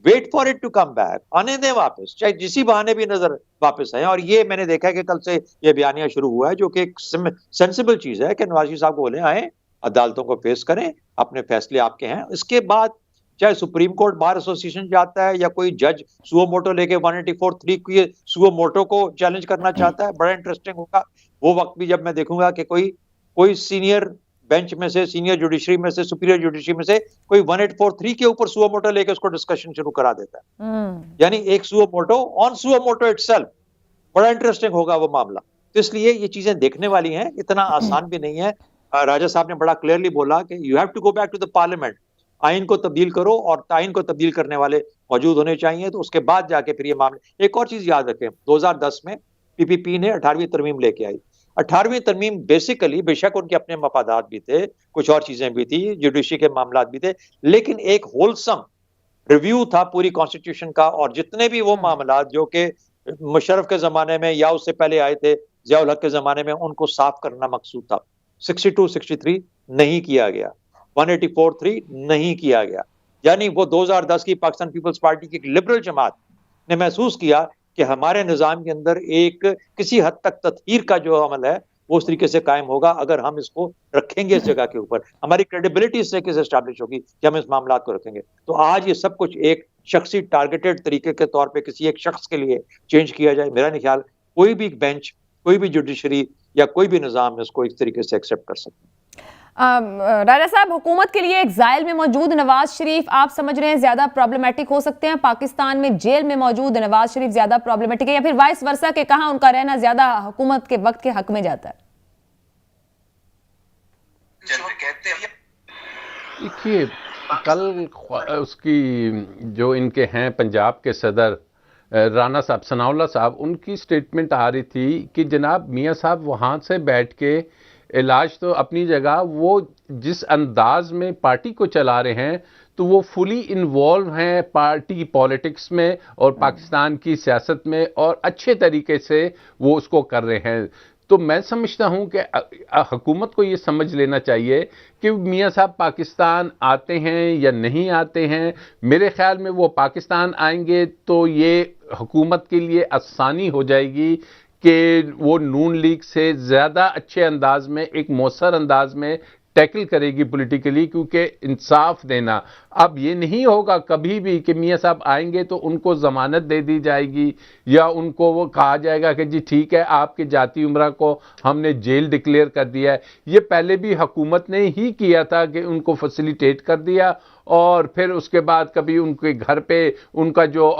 wait for it to come back, आने दें वापस, चाहे जिसी बहाने भी नजर वापस आए। और ये मैंने देखा है कि कल से ये बयानिया शुरू हुआ है जो कि एक सेंसिबल चीज है कि नवाज शरीफ साहब को बोले आए, अदालतों को फेस करें, अपने फैसले आपके हैं। इसके बाद चाहे सुप्रीम कोर्ट बार एसोसिएशन जाता है या कोई जज सुओ मोटो लेके 184(3) की सुओ मोटो को चैलेंज करना चाहता है, बड़ा इंटरेस्टिंग होगा वो वक्त भी जब मैं देखूंगा कि कोई सीनियर बेंच में से, सीनियर जुडिशरी में से, सुपीरियर जुडिशरी में से कोई 1843 के ऊपर सुओ मोटो लेके उसको डिस्कशन शुरू करा देता है, यानी एक suo motu on suo motu itself. बड़ा इंटरेस्टिंग होगा वो मामला। तो इसलिए ये चीजें देखने वाली हैं, इतना आसान भी नहीं है। राजा साहब ने बड़ा क्लियरली बोला कि you have to go back to the parliament, आइन को तब्दील करो और आइन को तब्दील करने वाले मौजूद होने चाहिए, तो उसके बाद जाके फिर ये मामले। एक और चीज याद रखें, 2010 में पीपीपी ने 18वीं तरमीम लेके आई। 18वीं तरमीम बेसिकली, बेशक उनके अपने मफादात भी थे, कुछ और चीजें भी थी, जुडिशरी के मामला भी थे, लेकिन एक होलसम रिव्यू था पूरी कॉन्स्टिट्यूशन का, और जितने भी वो मामला जो कि मुशर्रफ के जमाने में या उससे पहले आए थे ज़ियाउल हक के जमाने में, उनको साफ करना मकसूद था। 62-63 नहीं किया गया, 184(3) नहीं किया गया, यानी वो 2010 की पाकिस्तान पीपल्स पार्टी की एक लिबरल जमात ने महसूस किया कि हमारे निज़ाम के अंदर एक किसी हद तक तत्हीर का जो अमल है वो उस तरीके से कायम होगा अगर हम इसको रखेंगे इस जगह के ऊपर। हमारी क्रेडिबिलिटी इससे कैसे एस्टैब्लिश होगी कि हम इस मामला को रखेंगे। तो आज ये सब कुछ एक शख्सी टारगेटेड तरीके के तौर पे किसी एक शख्स के लिए चेंज किया जाए, मेरा नहीं ख्याल कोई भी बेंच, कोई भी जुडिशरी या कोई भी निज़ाम इसको इस तरीके से एक्सेप्ट कर सकते हैं। राजा साहब, हुकूमत के लिए एग्जाइल में मौजूद नवाज शरीफ आप समझ रहे हैं ज्यादा प्रॉब्लमेटिक हो सकते हैं, पाकिस्तान में जेल में मौजूद नवाज शरीफ ज्यादा प्रॉब्लमेटिक है, या फिर वाइस वर्सा के कहां उनका रहना ज्यादा हुकूमत के वक्त के हक में जाता है? कहते हैं। देखिए, कल उसकी जो इनके हैं पंजाब के सदर राना साहब, सनाउल्लाह साहब, उनकी स्टेटमेंट आ रही थी कि जनाब मियाँ साहब वहाँ से बैठ के इलाज तो अपनी जगह, वो जिस अंदाज में पार्टी को चला रहे हैं तो वो फुली इन्वॉल्व हैं पार्टी पॉलिटिक्स में और पाकिस्तान की सियासत में, और अच्छे तरीके से वो उसको कर रहे हैं। तो मैं समझता हूं कि हुकूमत को ये समझ लेना चाहिए कि मियाँ साहब पाकिस्तान आते हैं या नहीं आते हैं। मेरे ख्याल में वो पाकिस्तान आएंगे तो ये हुकूमत के लिए आसानी हो जाएगी कि वो नून लीग से ज़्यादा अच्छे अंदाज में, एक मौसर अंदाज में टैकल करेगी पॉलिटिकली, क्योंकि इंसाफ देना अब ये नहीं होगा कभी भी कि मियाँ साहब आएंगे तो उनको ज़मानत दे दी जाएगी या उनको वो कहा जाएगा कि जी ठीक है आपके जाती उम्रा को हमने जेल डिक्लेयर कर दिया है। ये पहले भी हुकूमत ने ही किया था कि उनको फैसिलिटेट कर दिया, और फिर उसके बाद कभी उनके घर पे उनका जो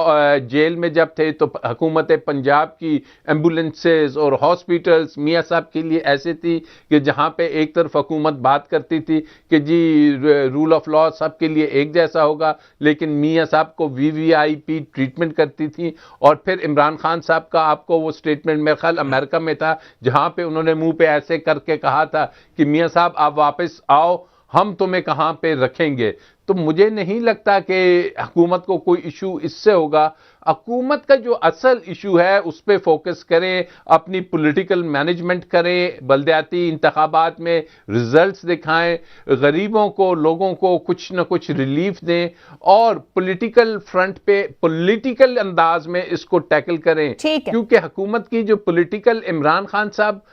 जेल में जब थे तो हुकूमत पंजाब की एम्बुलेंसेस और हॉस्पिटल्स मियाँ साहब के लिए ऐसे थी कि जहाँ पे एक तरफ हुकूमत बात करती थी कि जी रूल ऑफ लॉ सब के लिए एक जैसा होगा, लेकिन मियाँ साहब को वीवीआईपी ट्रीटमेंट करती थी। और फिर इमरान खान साहब का आपको वो स्टेटमेंट मेरे ख्याल अमेरिका में था, जहाँ पे उन्होंने मुंह पे ऐसे करके कहा था कि मियाँ साहब आप वापस आओ, हम तुम्हें कहाँ पे रखेंगे। तो मुझे नहीं लगता कि हुकूमत को कोई इशू इससे होगा। हुकूमत का जो असल इशू है उस पर फोकस करें, अपनी पॉलिटिकल मैनेजमेंट करें, बल्दियाती इंतखाबात में रिजल्ट्स दिखाएं, गरीबों को, लोगों को कुछ न कुछ रिलीफ दें, और पॉलिटिकल फ्रंट पे पॉलिटिकल अंदाज में इसको टैकल करें। क्योंकि हुकूमत की जो पॉलिटिकल, इमरान खान साहब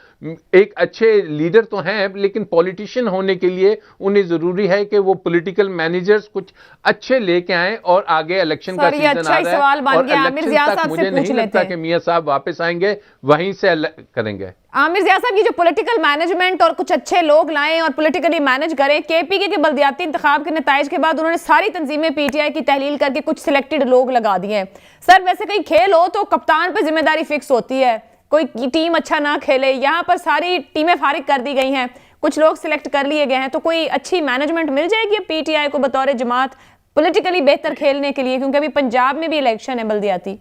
एक अच्छे लीडर तो हैं, लेकिन पॉलिटिशियन होने के लिए उन्हें जरूरी है कि वो पॉलिटिकल मैनेजर्स कुछ अच्छे लेके आएं, और आगे इलेक्शन का सीजन आ रहा है और इलेक्शन तक मुझे नहीं लगता कि मियाँ साहब वापस आएंगे, वहीं से करेंगे। आमिर ज़िया साहब, ये जो पॉलिटिकल मैनेजमेंट और कुछ अच्छे लोग लाएं और पॉलिटिकली मैनेज करें, केपीके के बल्दियाती इंतखाब के नताइज के बाद उन्होंने सारी तंजीमें पीटीआई की तहलील करके कुछ सिलेक्टेड लोग लगा दिए हैं। सर वैसे कहीं खेल हो तो कप्तान पर जिम्मेदारी फिक्स होती है, कोई टीम अच्छा ना खेले, यहाँ पर सारी टीमें फारिग कर दी गई हैं, कुछ लोग सिलेक्ट कर लिए गए हैं, तो कोई अच्छी मैनेजमेंट मिल जाएगी पीटीआई को बतौर जमात पॉलिटिकली बेहतर खेलने के लिए, क्योंकि अभी पंजाब में भी इलेक्शन है बल्दियाती।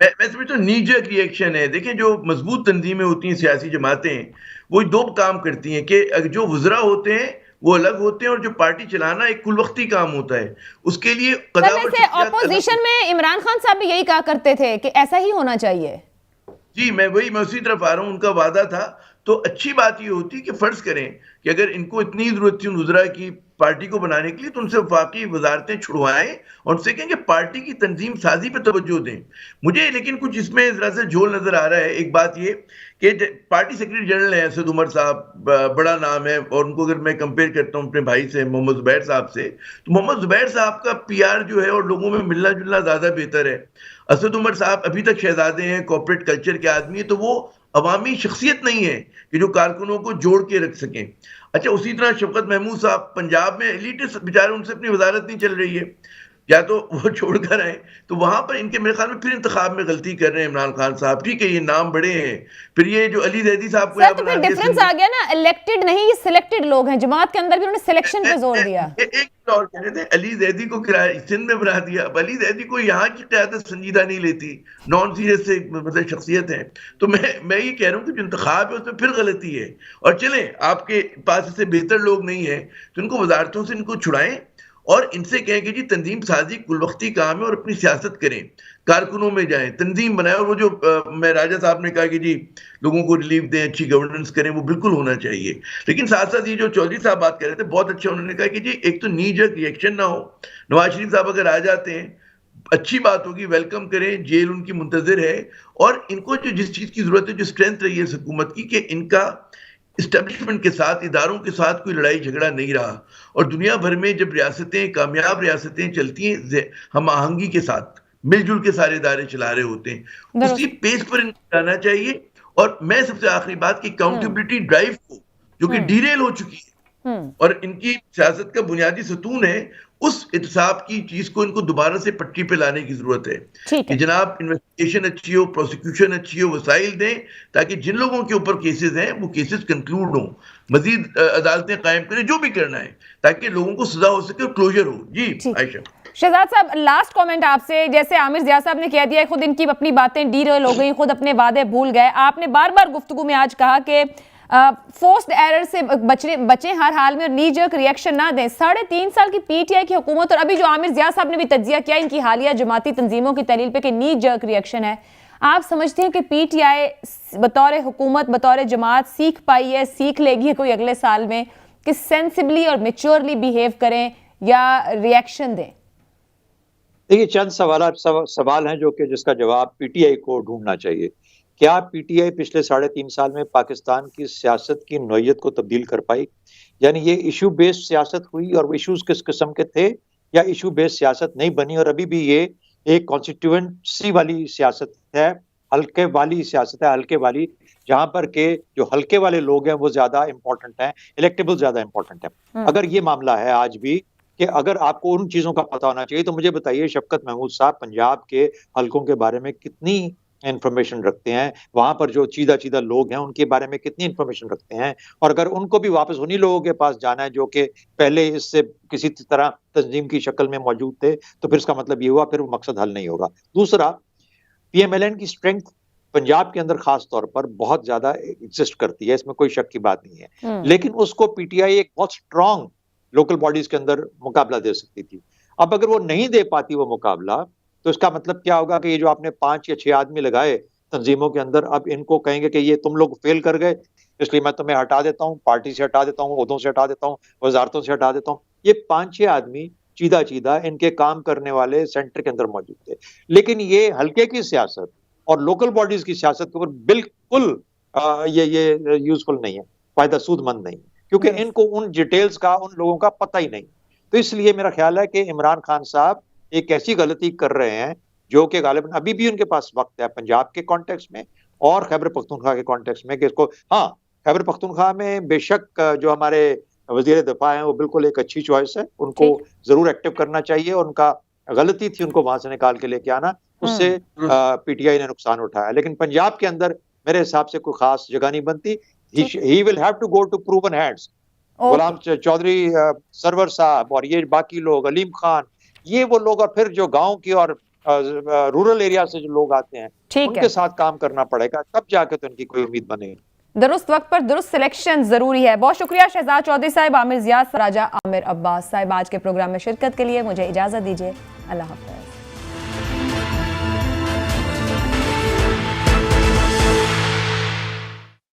मैं समझता हूँ नीजक रिएक्शन है। देखिए, जो मजबूत तंजीमें होती हैं, सियासी जमातें, वो दो काम करती हैं कि जो वज़रा होते हैं वो अलग होते हैं और जो पार्टी चलाना एक कुल वक्ती काम होता है, उसके लिए ऑपोजिशन में इमरान खान साहब भी यही कहा करते थे कि ऐसा ही होना चाहिए। जी, मैं उसी तरफ आ रहा हूँ, उनका वादा था। तो अच्छी बात ये होती है कि फर्ज करें कि अगर इनको इतनी जरूरत थी वज़रा की पार्टी को बनाने के लिए, तो उनसे वफाकी वजारतें छुड़वाएं और उनसे कहें कि पार्टी की तंजीम साजी पे तवज्जो दें। मुझे लेकिन कुछ इसमें जरा से झोल नजर आ रहा है। एक बात ये कि पार्टी सेक्रेटरी जनरल है असद उमर साहब, बड़ा नाम है, और उनको अगर मैं कंपेयर करता हूँ अपने भाई से मोहम्मद जुबैर साहब से, तो मोहम्मद जुबैर साहब का पीआर जो है और लोगों में मिलना जुलना ज्यादा बेहतर है। असद उमर साहब अभी तक शहजादे हैं, कॉर्पोरेट कल्चर के आदमी है, तो वो अवामी शख्सियत नहीं है कि जो कारकुनों को जोड़ के रख सकें। अच्छा, उसी तरह शफकत महमूद साहब पंजाब में एलिटिस्ट बेचारे, उनसे अपनी वजारत नहीं चल रही है, या तो वो छोड़कर आए, तो वहां पर इनके मेरे ख्याल में फिर इंतखाब में गलती कर रहे हैं इमरान खान साहब। ठीक है, ये नाम बड़े हैं, फिर ये जो अली जैदी साहब को तो डिफरेंस आ गया ना, इलेक्टेड नहीं, ये सिलेक्टेड लोग हैं। जमात के अंदर भी उन्होंने सिलेक्शन पे जोर दिया। एक और कह रहे थे, अली जैदी को सिंध में बना दिया। अब अली जैदी को यहाँ की क़यादत संजीदा नहीं लेती, नॉन सीरियस से मतलब शख्सियत है। तो मैं ये कह रहा हूँ कि जो इंतखाब है उसमें फिर गलती है। और चलें, आपके पास इससे बेहतर लोग नहीं है तो इनको वजारतों से इनको छुड़ाएं और इनसे कहें कि जी तंजीम साजी कुल वक्ती काम है और अपनी सियासत करें, कारकुनों में जाएं, तंजीम बनाएं। और वो जो मैं राजा साहब ने कहा कि जी लोगों को रिलीफ दें, अच्छी गवर्नेंस करें, वो बिल्कुल होना चाहिए। लेकिन साथ साथ ये जो चौधरी साहब बात कर रहे थे, बहुत अच्छा, उन्होंने कहा कि जी एक तो नी जग रिएक्शन ना हो। नवाज शरीफ साहब अगर आ जाते हैं अच्छी बात होगी, वेलकम करें, जेल उनकी मुंतजर है। और इनको जो जिस चीज़ की जरूरत है, जो स्ट्रेंथ रही है इस हुकूमत की, कि इनका इस्टेब्लिशमेंट के साथ, इदारों के साथ कोई लड़ाई झगड़ा नहीं रहा। और दुनिया भर में जब रियासतें, कामयाब रियासतें चलती हैं हम आहंगी के साथ, मिलजुल के सारे इदारे चला रहे होते हैं, उसी पेस पर इनको जाना चाहिए। और मैं सबसे आखिरी बात की अकाउंटेबिलिटी ड्राइव को, जो कि डीरेल हो चुकी है, और इनकी सियासत का बुनियादी सतून है उस इत्साब की चीज को इनको दोबारा से पटरी पे लाने की जरूरत है कि जनाब इन्वेस्टिगेशन अच्छी हो, प्रोसिक्यूशन अच्छी हो, वसाइल दें ताकि जिन लोगों के ऊपर केसेस हैं वो केसेस कंक्लूड हो, मजीद अदालतें कायम करें, जो भी करना है ताकि लोगों को सजा हो सके और क्लोजर हो। जी आयशा। शहजाद साहब, लास्ट कमेंट आपसे। जैसे आमिर जिया साहब ने कह दिया, खुद इनकी अपनी बातें डीरेल हो गई, खुद अपने वादे भूल गए। आपने बार बार गुफ्तगू में आज कहा कि फोर्स्ड एरर से बचें हर हाल में और नी जर्क रिएक्शन ना दें। 3.5 साल की पीटीआई की हुकूमत और अभी जो आमिर जिया साहब ने भी तज्जिया किया इनकी हालिया जमाती तंजीमों की तहलील पे कि नी जर्क रिएक्शन है, आप समझते हैं कि पीटीआई बतौर हुकूमत, बतौर जमात सीख पाई है, सीख लेगी कोई अगले साल में कि सेंसिबली और मेच्योरली बिहेव करें या रिएक्शन दें? देखिए, चंद सवाल हैं जो कि जिसका जवाब पीटीआई को ढूंढना चाहिए। क्या पीटीआई पिछले 3.5 साल में पाकिस्तान की सियासत की नौयत को तब्दील कर पाई? यानी ये इशू बेस्ड सियासत हुई और वो इश्यूज किस किस्म के थे, या इशू बेस्ड सियासत नहीं बनी और अभी भी ये एक कॉन्स्टिट्यूएंसी वाली सियासत है, हल्के वाली सियासत है, हल्के वाली, जहां पर के जो हल्के वाले लोग हैं वो ज्यादा इंपॉर्टेंट हैं, इलेक्टेबल ज्यादा इंपॉर्टेंट है। अगर ये मामला है आज भी कि अगर आपको उन चीजों का पता होना चाहिए तो मुझे बताइए शफकत महमूद साहब पंजाब के हल्कों के बारे में कितनी इंफॉर्मेशन रखते हैं, वहां पर जो चीदा लोग हैं उनके बारे में कितनी इंफॉर्मेशन रखते हैं, और अगर उनको भी वापस उन्हीं लोगों के पास जाना है जो कि पहले इससे किसी तरह तंजीम की शक्ल में मौजूद थे, तो फिर इसका मतलब ये हुआ फिर वो मकसद हल नहीं होगा। दूसरा, पीएमएलएन की स्ट्रेंथ पंजाब के अंदर खास तौर पर बहुत ज्यादा एग्जिस्ट करती है, इसमें कोई शक की बात नहीं है, लेकिन उसको पीटीआई एक बहुत स्ट्रॉन्ग लोकल बॉडीज के अंदर मुकाबला दे सकती थी। अब अगर वो नहीं दे पाती वो मुकाबला, तो इसका मतलब क्या होगा कि ये जो आपने 5 या 6 आदमी लगाए तंजीमों के अंदर, अब इनको कहेंगे कि ये तुम लोग फेल कर गए, इसलिए मैं तुम्हें हटा देता हूँ, पार्टी से हटा देता हूँ, ओहदों से हटा देता हूँ, वजारतों से हटा देता हूँ। ये 5-6 आदमी चीदा इनके काम करने वाले सेंटर के अंदर मौजूद थे, लेकिन ये हल्के की सियासत और लोकल बॉडीज की सियासत के ऊपर बिल्कुल ये यूजफुल नहीं है, फायदा सूदमंद नहीं है, क्योंकि इनको उन डिटेल्स का, उन लोगों का पता ही नहीं। तो इसलिए मेरा ख्याल है कि इमरान खान साहब एक ऐसी गलती कर रहे हैं जो कि गालिबन अभी भी उनके पास वक्त है पंजाब के कॉन्टेक्स्ट में और खैबर पख्तूनख्वा के कॉन्टेक्स्ट में कि इसको, हाँ, खैबर पख्तूनख्वा में बेशक जो हमारे वजीर दिफा हैं वो बिल्कुल एक अच्छी चॉइस है, उनको जरूर एक्टिव करना चाहिए, उनका गलती थी उनको वहां से निकाल के लेके आना, उससे पीटीआई ने नुकसान उठाया। लेकिन पंजाब के अंदर मेरे हिसाब से कोई खास जगह नहीं बनती। He will have to go to proven hands. Ghulam Chaudhry, Sarwar साहब और ये बाकी लोग, अलीम खान, ये वो लोग, और फिर जो गांव की और रूरल एरिया से जो लोग आते हैं उनके साथ काम करना पड़ेगा, तब जाके तो इनकी कोई उम्मीद बनेगी। दुरुस्त वक्त पर दुरुस्त सिलेक्शन जरूरी है। बहुत शुक्रिया शहजाद चौधरी साहब, आमिर जिया, राजा आमिर अब्बास साहब आज के प्रोग्राम में शिरकत के लिए। मुझे इजाजत दीजिए, अल्लाह हाफ़िज़।